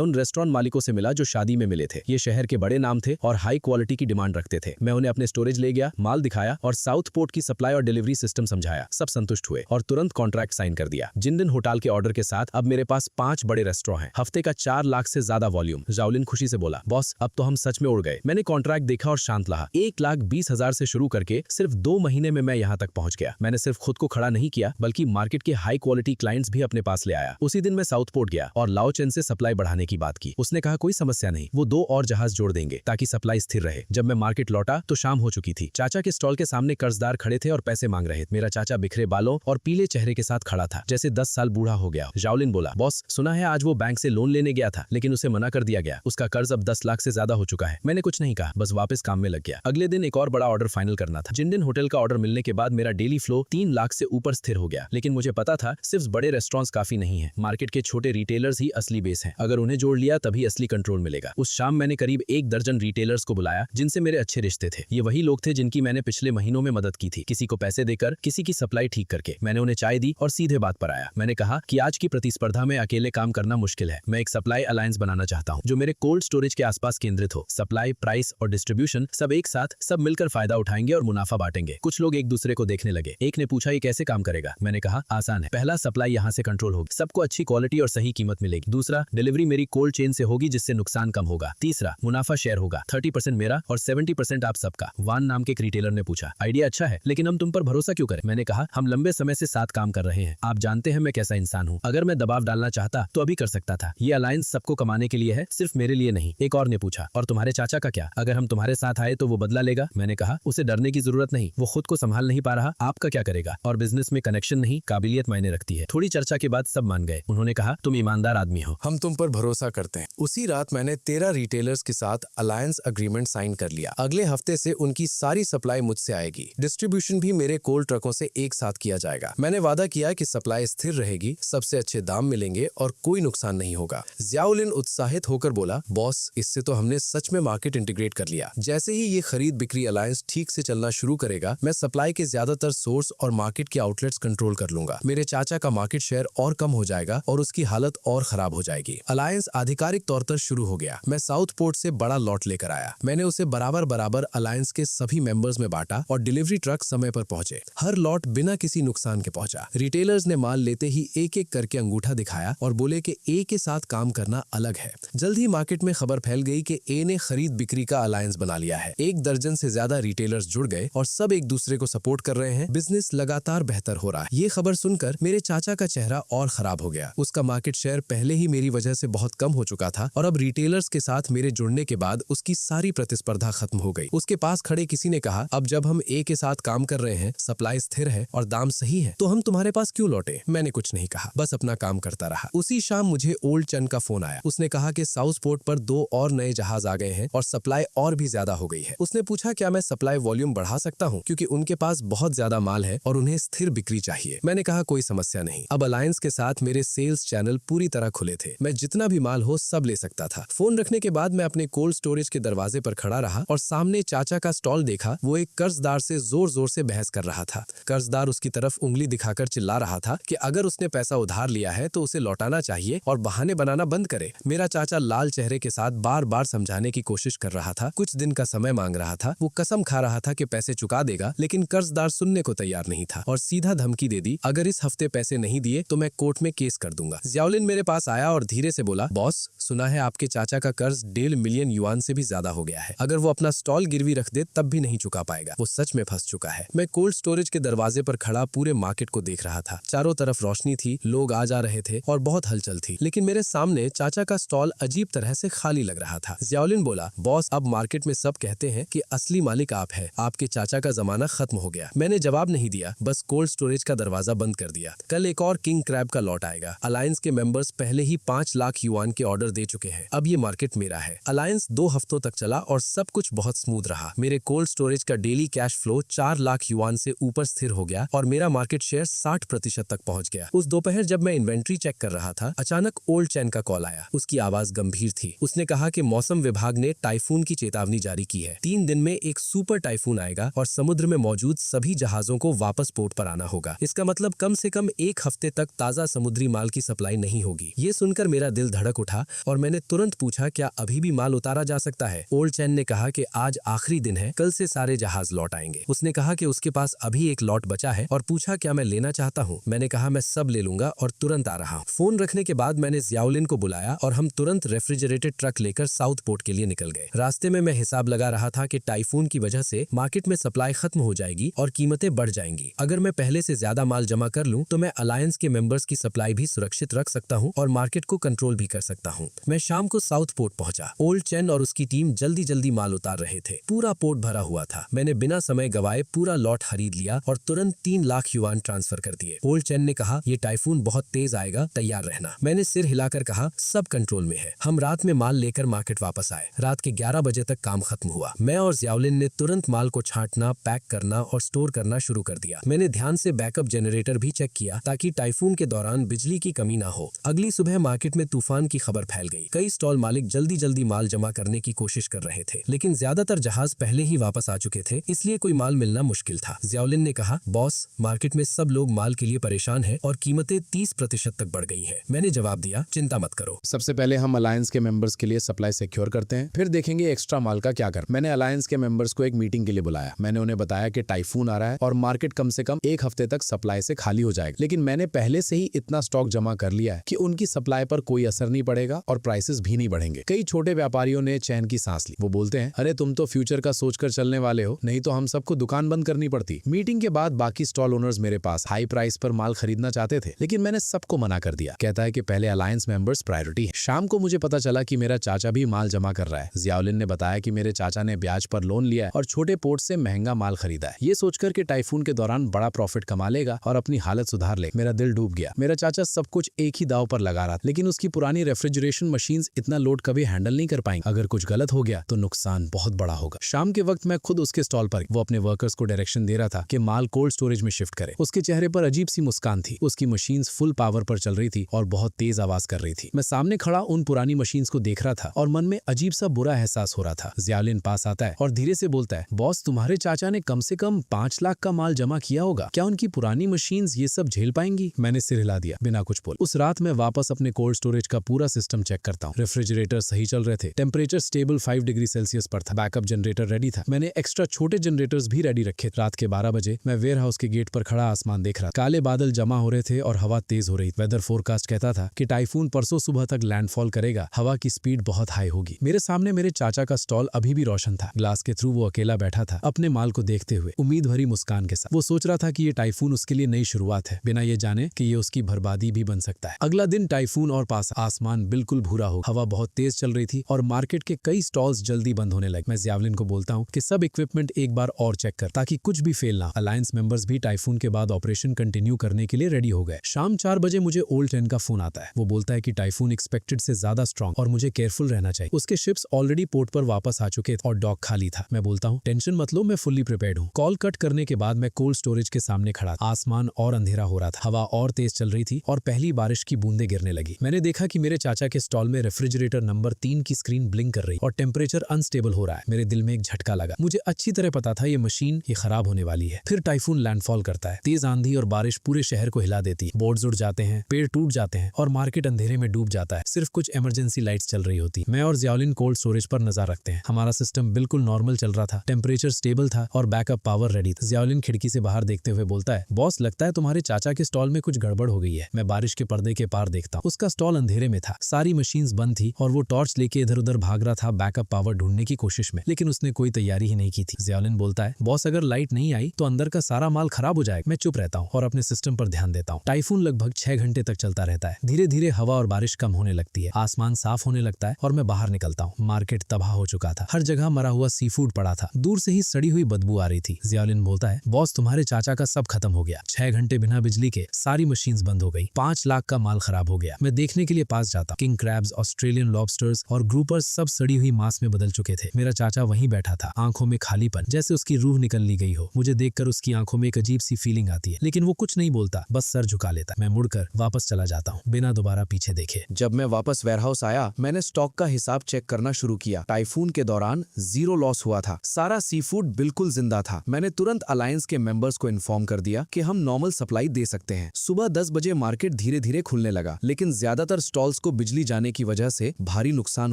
उन रेस्टोरेंट मालिकों से मिला जो शादी में मिले थे। ये शहर के बड़े नाम थे और हाई क्वालिटी की डिमांड रखते थे। मैं उन्हें अपने स्टोरेज ले गया, माल दिखाया और साउथ पोर्ट की सप्लाई और डिलीवरी सिस्टम समझाया। सब संतुष्ट हुए और तुरंत कॉन्ट्रैक्ट साइन कर दिया। जिंदन होटल के ऑर्डर के साथ अब मेरे पास 5 बड़े रेस्टोरेंट हैं। हफ्ते का 4 लाख से ज्यादा वॉल्यूम। जाओलिन खुशी से बोला, बॉस अब तो हम सच में उड़ गए। मैंने कॉन्ट्रैक्ट देखा और शांत रहा। 1,20,000 से शुरू करके सिर्फ 2 महीने में मैं यहाँ तक पहुंच गया। मैंने सिर्फ खुद को खड़ा नहीं किया बल्कि मार्केट के हाई क्वालिटी क्लाइंट्स भी अपने पास ले आया। उसी दिन मैं साउथ पोर्ट गया और लाओचेन से सप्लाई बढ़ाने की बात की। उसने कहा कोई समस्या नहीं, वो 2 और जहाज जोड़ देंगे ताकि सप्लाई स्थिर रहे। जब मैं मार्केट लौटा तो शाम हो चुकी थी। चाचा के स्टॉल के सामने कर्जदार खड़े थे और पैसे मांग रहे थे। मेरा चाचा बिखरे बालों और पीले चेहरे के साथ खड़ा था, जैसे 10 साल बूढ़ा हो गया। जाओलिन बोला, बॉस सुना है आज वो बैंक से लोन लेने गया था लेकिन उसे मना कर दिया गया। उसका कर्ज अब 10 लाख से ज्यादा हो चुका है। मैंने कुछ नहीं कहा, बस वापस काम में लग गया। अगले दिन एक और बड़ा ऑर्डर फाइनल करना था। जिंदन होटल का ऑर्डर मिलने के बाद मेरा डेली फ्लो 3 लाख से ऊपर स्थिर हो गया। लेकिन मुझे पता था सिर्फ बड़े रेस्टोरेंट्स काफी नहीं है। मार्केट के छोटे रिटेलर्स ही असली बेस हैं। अगर उन्हें जोड़ लिया तभी असली कंट्रोल मिलेगा। उस शाम मैंने करीब 1 दर्जन रिटेलर्स को बुलाया जिनसे मेरे अच्छे रिश्ते थे। ये वही लोग थे जिनकी मैंने पिछले महीनों में मदद की थी, किसी को पैसे देकर, किसी की सप्लाई ठीक करके। मैंने उन्हें चाय दी और सीधे बात पर आया। मैंने कहा कि आज की प्रतिस्पर्धा में अकेले काम करना मुश्किल है। मैं एक सप्लाई अलायंस बनाना चाहता हूं जो मेरे कोल्ड स्टोरेज के आसपास केंद्रित हो। सप्लाई, प्राइस और डिस्ट्रीब्यूशन सब एक साथ, सब मिलकर फायदा उठाएंगे और मुनाफा बांटेंगे। कुछ लोग एक दूसरे को देखने लगे। एक ने पूछा ये कैसे काम करेगा? मैंने कहा आसान है। पहला, सप्लाई यहाँ से कंट्रोल होगी, सबको अच्छी क्वालिटी और सही कीमत मिलेगी। दूसरा, डिलीवरी मेरी कोल्ड चेन से होगी जिससे नुकसान कम होगा। तीसरा, मुनाफा शेयर होगा, 30% मेरा और 70% आप सबका। वान नाम के एक रिटेलर ने पूछा, आइडिया अच्छा है लेकिन हम तुम पर भरोसा क्यों करें? मैंने कहा हम लंबे समय से साथ काम कर रहे हैं। आप जानते हैं मैं कैसा इंसान हूँ। अगर मैं दबाव डालना चाहता तो अभी कर सकता था। ये अलायंस सबको कमाने के लिए है, सिर्फ मेरे लिए नहीं। एक और ने पूछा, और तुम्हारे चाचा का क्या? अगर हम तुम्हारे साथ आए तो वो बदला लेगा? मैंने कहा उसे डरने की जरूरत नहीं, वो खुद को संभाल नहीं पा रहा, आपका क्या करेगा? और बिजनेस में कनेक्शन नहीं, काबिलियत मायने रखती है। थोड़ी चर्चा के बाद सब मान गए। उन्होंने कहा तुम ईमानदार आदमी हो, हम तुम पर भरोसा करते हैं। उसी रात मैंने 13 रिटेलर्स के साथ अलायंस अग्रीमेंट साइन कर लिया। अगले हफ्ते से उनकी सारी सप्लाई मुझसे आएगी। डिस्ट्रीब्यूशन भी मेरे कोल्ड ट्रकों से एक साथ किया जाएगा। मैंने वादा किया कि सप्लाई स्थिर रहेगी, सबसे अच्छे दाम मिलेंगे और कोई नुकसान नहीं होगा। जियाउलिन उत्साहित होकर बोला, बॉस इससे तो हमने सच में मार्केट इंटीग्रेट कर लिया। जैसे ही ये खरीद बिक्री अलायंस ठीक से चलना शुरू करेगा, मैं सप्लाई के ज्यादातर सोर्स और मार्केट के आउटलेट्स कंट्रोल कर लूंगा। मेरे चाचा का मार्केट शेयर और कम हो जाएगा और उसकी हालत और खराब हो जाएगी। अलायंस आधिकारिक तौर पर शुरू हो गया। मैं साउथ पोर्ट से बड़ा लॉट लेकर आया। मैंने उसे बराबर बराबर अलायंस के सभी मेंबर्स में बांटा और डिलीवरी ट्रक समय पर पहुंचे। हर लॉट बिना किसी नुकसान के पहुंचा। रिटेलर्स ने माल लेते ही एक एक करके अंगूठा दिखाया और बोले कि ए के साथ काम करना अलग है। जल्द ही मार्केट में खबर फैल गई कि ए ने खरीद बिक्री का अलायंस बना लिया है। 1 दर्जन से ज्यादा रिटेलर्स जुड़ गए और सब एक दूसरे को सपोर्ट कर रहे हैं। बिजनेस लगातार बेहतर हो रहा है। ये खबर सुनकर मेरे चाचा का चेहरा और खराब हो गया। उसका मार्केट शेयर पहले ही मेरी वजह से बहुत कम हो चुका था और अब रिटेलर्स के साथ मेरे जुड़ने के बाद उसकी सारी प्रतिस्पर्धा खत्म हो गई। उसके पास खड़े किसी ने कहा, अब जब हम ए के साथ काम कर रहे हैं, सप्लाई स्थिर है और दाम सही है, तो हम तुम्हारे पास क्यों लौटे? मैंने कुछ नहीं कहा, बस अपना काम करता रहा। उसी शाम मुझे ओल्ड चन का फोन आया। उसने कहा कि साउथ पोर्ट पर 2 और नए जहाज आ गए हैं और सप्लाई और भी ज्यादा हो गई है। उसने पूछा क्या मैं सप्लाई वॉल्यूम बढ़ा सकता हूँ क्योंकि उनके पास बहुत ज्यादा माल है और उन्हें स्थिर बिक्री चाहिए। मैंने कहा कोई समस्या नहीं। अब अलायंस के साथ मेरे सेल्स चैनल पूरी तरह खुले थे। मैं जितना भी माल हो सब ले सकता था। फोन रखने के बाद मैं अपने कोल्ड स्टोरेज के दरवाजे पर खड़ा रहा और सामने चाचा का स्टॉल देखा। वो एक कर्जदार से जोर जोर से बहस कर रहा था। कर्जदार उसकी तरफ उंगली दिखाकर चिल्ला रहा था कि अगर उसने पैसा उधार लिया है तो उसे लौटाना चाहिए और बहाने बनाना बंद करे। मेरा चाचा लाल चेहरे के साथ बार बार समझाने की कोशिश कर रहा था। कुछ दिन का समय मांग रहा था। वो कसम खा रहा था कि पैसे चुका देगा, लेकिन कर्जदार सुनने को तैयार नहीं था और सीधा धमकी दे दी, अगर इस हफ्ते पैसे नहीं दिए तो मैं कोर्ट में केस कर दूंगा। जियाउलिन मेरे पास आया और धीरे से बोला, बॉस सुना है आपके चाचा का कर्ज 1.5 मिलियन युआन से भी ज्यादा हो गया है। अगर वो अपना स्टॉल गिरवी रख दे तब भी नहीं चुका पाएगा। वो सच में फंस चुका है। मैं कोल्ड स्टोरेज के दरवाजे पर खड़ा पूरे मार्केट को देख रहा था। चारों तरफ रोशनी थी, लोग आ जा रहे थे और बहुत हलचल थी, लेकिन मेरे सामने चाचा का स्टॉल अजीब तरह से खाली लग रहा था। जियाउलिन बोला, बॉस अब मार्केट में सब कहते हैं कि असली मालिक आप है, आपके चाचा का जमाना खत्म हो गया। मैंने जवाब नहीं दिया, बस कोल्ड स्टोरेज का दरवाजा बंद कर दिया। कल एक और किंग क्रैब का लॉट आएगा। अलायंस के मेंबर्स पहले ही 5 लाख युआन के ऑर्डर दे चुके हैं। अब ये मार्केट मेरा है। अलायंस 2 हफ्तों तक चला और सब कुछ बहुत स्मूथ रहा। मेरे कोल्ड स्टोरेज का daily cash flow 4 lakh yuan से ऊपर स्थिर हो गया और मेरा मार्केट शेयर 60% तक पहुंच गया। उस दोपहर जब मैं इन्वेंट्री चेक कर रहा था, अचानक ओल्ड चैन का कॉल आया। उसकी आवाज गंभीर थी। उसने कहा कि मौसम विभाग ने टाइफून की चेतावनी जारी की है। 3 दिन में एक सुपर टाइफून आएगा और समुद्र में मौजूद सभी जहाजों को वापस पोर्ट पर आना होगा। इसका मतलब कम से कम 1 हफ्ते तक ताज़ा समुद्री माल की सप्लाई नहीं होगी। ये सुनकर मेरा दिल धड़क उठा और मैंने तुरंत पूछा, क्या अभी भी माल उतारा जा सकता है? ओल्ड चैन ने कहा कि आज आखिरी दिन है, कल से सारे जहाज लौट आएंगे। उसने कहा कि उसके पास अभी एक लॉट बचा है और पूछा क्या मैं लेना चाहता हूँ। मैंने कहा मैं सब ले लूंगा और तुरंत आ रहा हूँ। फोन रखने के बाद मैंने जियाउलिन को बुलाया और हम तुरंत रेफ्रिजरेटेड ट्रक लेकर साउथ पोर्ट के लिए निकल गए। रास्ते में मैं हिसाब लगा रहा था कि टाइफून की वजह से मार्केट में सप्लाई खत्म हो जाएगी और कीमतें बढ़ जाएंगी। अगर मैं पहले से ज्यादा माल जमा कर लूं तो मैं अलायंस के मेंबर्स की सप्लाई भी सुरक्षित रख सकता हूं और मार्केट को कंट्रोल भी कर सकता हूं। मैं शाम को साउथ पोर्ट पहुंचा। ओल्ड चैन और उसकी टीम जल्दी जल्दी माल उतार रहे थे। पूरा पोर्ट भरा हुआ था। मैंने बिना समय गवाए पूरा लॉट खरीद लिया और तुरंत 3 लाख युआन ट्रांसफर कर दिए। ओल्ड चैन ने कहा, ये टाइफून बहुत तेज आएगा, तैयार रहना। मैंने सिर हिलाकर कहा, सब कंट्रोल में है। हम रात में माल लेकर मार्केट वापस आए। रात के 11 बजे तक काम खत्म हुआ। मैं और जियाउलिन ने तुरंत माल को छांटना, पैक करना और स्टोर करना शुरू कर दिया। मैंने ध्यान से बैकअप जनरेटर भी चेक किया ताकि टाइफून के दौरान बिजली की कमी ना हो। अगली सुबह मार्केट में तूफान की खबर फैल गई। कई स्टॉल मालिक जल्दी जल्दी माल जमा करने की कोशिश कर रहे थे, लेकिन ज्यादातर जहाज पहले ही वापस आ चुके थे, इसलिए कोई माल मिलना मुश्किल था। जियाउलिन ने कहा, बॉस, मार्केट में सब लोग माल के लिए परेशान हैं और कीमतें 30% तक बढ़ गई हैं। मैंने जवाब दिया, चिंता मत करो। सबसे पहले हम अलायंस के मेंबर्स के लिए सप्लाई सिक्योर करते हैं, फिर देखेंगे एक्स्ट्रा माल का क्या कर। मैंने अलायंस के मेंबर्स को एक मीटिंग के लिए बुलाया। मैंने उन्हें बताया कि टाइफून आ रहा है और मार्केट कम से कम 1 हफ्ते तक सप्लाई से खाली हो जाएगा, लेकिन मैंने पहले से ही इतना स्टॉक जमा कर लिया है कि उनकी सप्लाई पर कोई असर नहीं पड़ेगा और प्राइसेस भी नहीं बढ़ेंगे। कई छोटे व्यापारियों ने चैन की सांस ली। वो बोलते हैं, अरे तुम तो फ्यूचर का सोचकर चलने वाले हो, नहीं तो हम सबको दुकान बंद करनी पड़ती। मीटिंग के बाद बाकी स्टॉल ओनर्स मेरे पास हाई प्राइस पर माल खरीदना चाहते थे, लेकिन मैंने सबको मना कर दिया। कहता है कि पहले अलायंस मेंबर्स प्रायोरिटी है। शाम को मुझे पता चला कि मेरा चाचा भी माल जमा कर रहा है। जियाउलिन ने बताया कि मेरे चाचा ने ब्याज पर लोन लिया है और छोटे पोर्ट से महंगा माल खरीदा है, ये सोचकर कि टाइफून के दौरान बड़ा प्रॉफिट कमा लेगा और अपनी हालत सुधार ले। मेरा दिल डूब गया। मेरा चाचा सब कुछ एक ही दाव पर लगा रहा था, लेकिन उसकी पुरानी रेफ्रिजरेशन मशीन्स इतना लोड कभी हैंडल नहीं कर पाएंगी। अगर कुछ गलत हो गया तो नुकसान बहुत बड़ा होगा। शाम के वक्त मैं खुद उसके स्टॉल पर, वो अपने वर्कर्स को डायरेक्शन दे रहा था कि माल कोल्ड स्टोरेज में शिफ्ट करे। उसके चेहरे पर अजीब सी मुस्कान थी। उसकी मशीन्स फुल पावर पर चल रही थी और बहुत तेज आवाज कर रही थी। मैं सामने खड़ा उन पुरानी मशीन्स को देख रहा था और मन में अजीब सा बुरा एहसास हो रहा था। जियाउलिन पास आता है और धीरे से बोलता है, बॉस, तुम्हारे चाचा ने कम से कम 5 लाख का माल जमा किया होगा, क्या उनकी पुरानी मशीन्स ये सब झेल पाएंगी? मैंने सिर हिला दिया बिना कुछ बोले। उस रात मैं वापस अपने कोल्ड स्टोरेज का पूरा सिस्टम चेक करता हूँ। रेफ्रिजरेटर सही चल रहे थे, टेम्परेचर स्टेबल 5 डिग्री सेल्सियस पर था, बैकअप जनरेटर रेडी था। मैंने एक्स्ट्रा छोटे जनरेटर्स भी रेडी रखे। रात के 12 बजे मैं वेयर हाउस के गेट पर खड़ा आसमान देख रहा। काले बादल जमा हो रहे थे और हवा तेज हो रही। वेदर फोरकास्ट कहता था कि टाइफून परसों सुबह तक लैंडफॉल करेगा, हवा की स्पीड बहुत हाई होगी। मेरे सामने मेरे चाचा का स्टॉल अभी भी रोशन था। ग्लास के थ्रू वो अकेला बैठा था, अपने माल को देखते हुए, उम्मीद भरी मुस्कान के साथ। वो सोच रहा था कि ये टाइफून उसके लिए नई शुरुआत है, बिना ये जाने कि ये उसकी बर्बादी भी बन सकता है। अगला दिन टाइफून और पास, आसमान बिल्कुल भूरा हो, हवा बहुत तेज चल रही थी और मार्केट के कई स्टॉल्स जल्दी बंद होने लगे। मैं जियाउलिन को बोलता हूँ कि सब इक्विपमेंट एक बार और चेक कर, ताकि कुछ भी फेल ना। अलायंस मेंबर्स भी टाइफून के बाद ऑपरेशन कंटिन्यू करने के लिए रेडी हो गए। शाम 4 बजे मुझे ओल्ड चैन का फोन आता है। वो बोलता है कि टाइफून एक्सपेक्टेड से ज्यादा स्ट्रॉन्ग और मुझे केयरफुल रहना चाहिए। उसके शिप्स ऑलरेडी पोर्ट पर वापस आ चुके थे और डॉक खाली था। मैं बोलता हूँ, टेंशन मत लो, मैं फुल्ली प्रिपेयर्ड हूँ। कॉल कट करने के बाद मैं कोल्ड स्टोरेज के सामने खड़ा। आसमान और अंधेरा हो रहा था, हवा और तेज चल रही थी और पहली बारिश की बूंदें गिरने लगी। मैंने देखा कि मेरे चाचा के स्टॉल में रेफ्रिजरेटर नंबर 3 की स्क्रीन ब्लिंक कर रही और टेम्परेचर अनस्टेबल हो रहा है। मेरे दिल में एक झटका लगा। मुझे अच्छी तरह पता था ये मशीन ये खराब होने वाली है। फिर टाइफून लैंडफॉल करता है। तेज आंधी और बारिश पूरे शहर को हिला देती है। बोर्ड्स उड़ जाते हैं, पेड़ टूट जाते हैं और मार्केट अंधेरे में डूब जाता है। सिर्फ कुछ इमरजेंसी लाइट्स चल रही होती। मैं और जियाउलिन कोल्ड स्टोरेज पर नजर रखते हैं। हमारा सिस्टम बिल्कुल नॉर्मल चल रहा था, टेम्परेचर स्टेबल था और बैकअप पावर रेडी था। जियाउलिन खिड़की से बाहर देखते हुए बोलता है, बॉस, लगता है तुम्हारे चाचा के स्टॉल में कुछ गड़बड़ हो गई है। मैं बारिश के पर्दे के पार देखता हूँ। उसका स्टॉल अंधेरे में था, सारी मशीन्स बंद थी और वो टॉर्च लेके इधर उधर भाग रहा था बैकअप पावर ढूंढने की कोशिश में, लेकिन उसने कोई तैयारी ही नहीं की थी। जियाउलिन बोलता है, बॉस, अगर लाइट नहीं आई तो अंदर का सारा माल खराब हो जाएगा। मैं चुप रहता हूँ और अपने सिस्टम पर ध्यान देता हूँ। टाइफून लगभग 6 घंटे तक चलता रहता है। धीरे धीरे हवा और बारिश कम होने लगती है, आसमान साफ होने लगता है और मैं बाहर निकलता हूँ। मार्केट तबाह हो चुका था, हर जगह मरा हुआ सी फूड पड़ा था, दूर से ही सड़ी हुई बदबू आ रही थी। जियाउलिन बोलता है, बॉस, तुम्हारे चाचा का सब खत्म हो गया। 6 घंटे बिना बिजली के सारी मशीन्स बंद हो गई। 5 लाख का माल खराब हो गया। मैं देखने के लिए पास जाता। किंग क्रैब्स, ऑस्ट्रेलियन लॉबस्टर्स और ग्रुपर्स सब सड़ी हुई मांस में बदल चुके थे। मेरा चाचा वहीं बैठा था, आंखों में खालीपन, जैसे उसकी रूह निकल ली गई हो। मुझे देखकर उसकी आंखों में एक अजीब सी फीलिंग आती है, लेकिन वो कुछ नहीं बोलता, बस सर झुका लेता। मैं मुड़कर वापस चला जाता हूँ बिना दोबारा पीछे देखे। जब मैं वापस वेयरहाउस आया, मैंने स्टॉक का हिसाब चेक करना शुरू किया। टाइफून के दौरान 0 लॉस हुआ था। सारा सी फूड बिल्कुल जिंदा था। मैंने तुरंत अलायंस के मेंबर्स को इन्फॉर्म कर दिया कि हम नॉर्मल सप्लाई दे सकते हैं। सुबह 10 बजे मार्केट धीरे धीरे खुलने लगा, लेकिन ज्यादातर स्टॉल्स को बिजली जाने की वजह से भारी नुकसान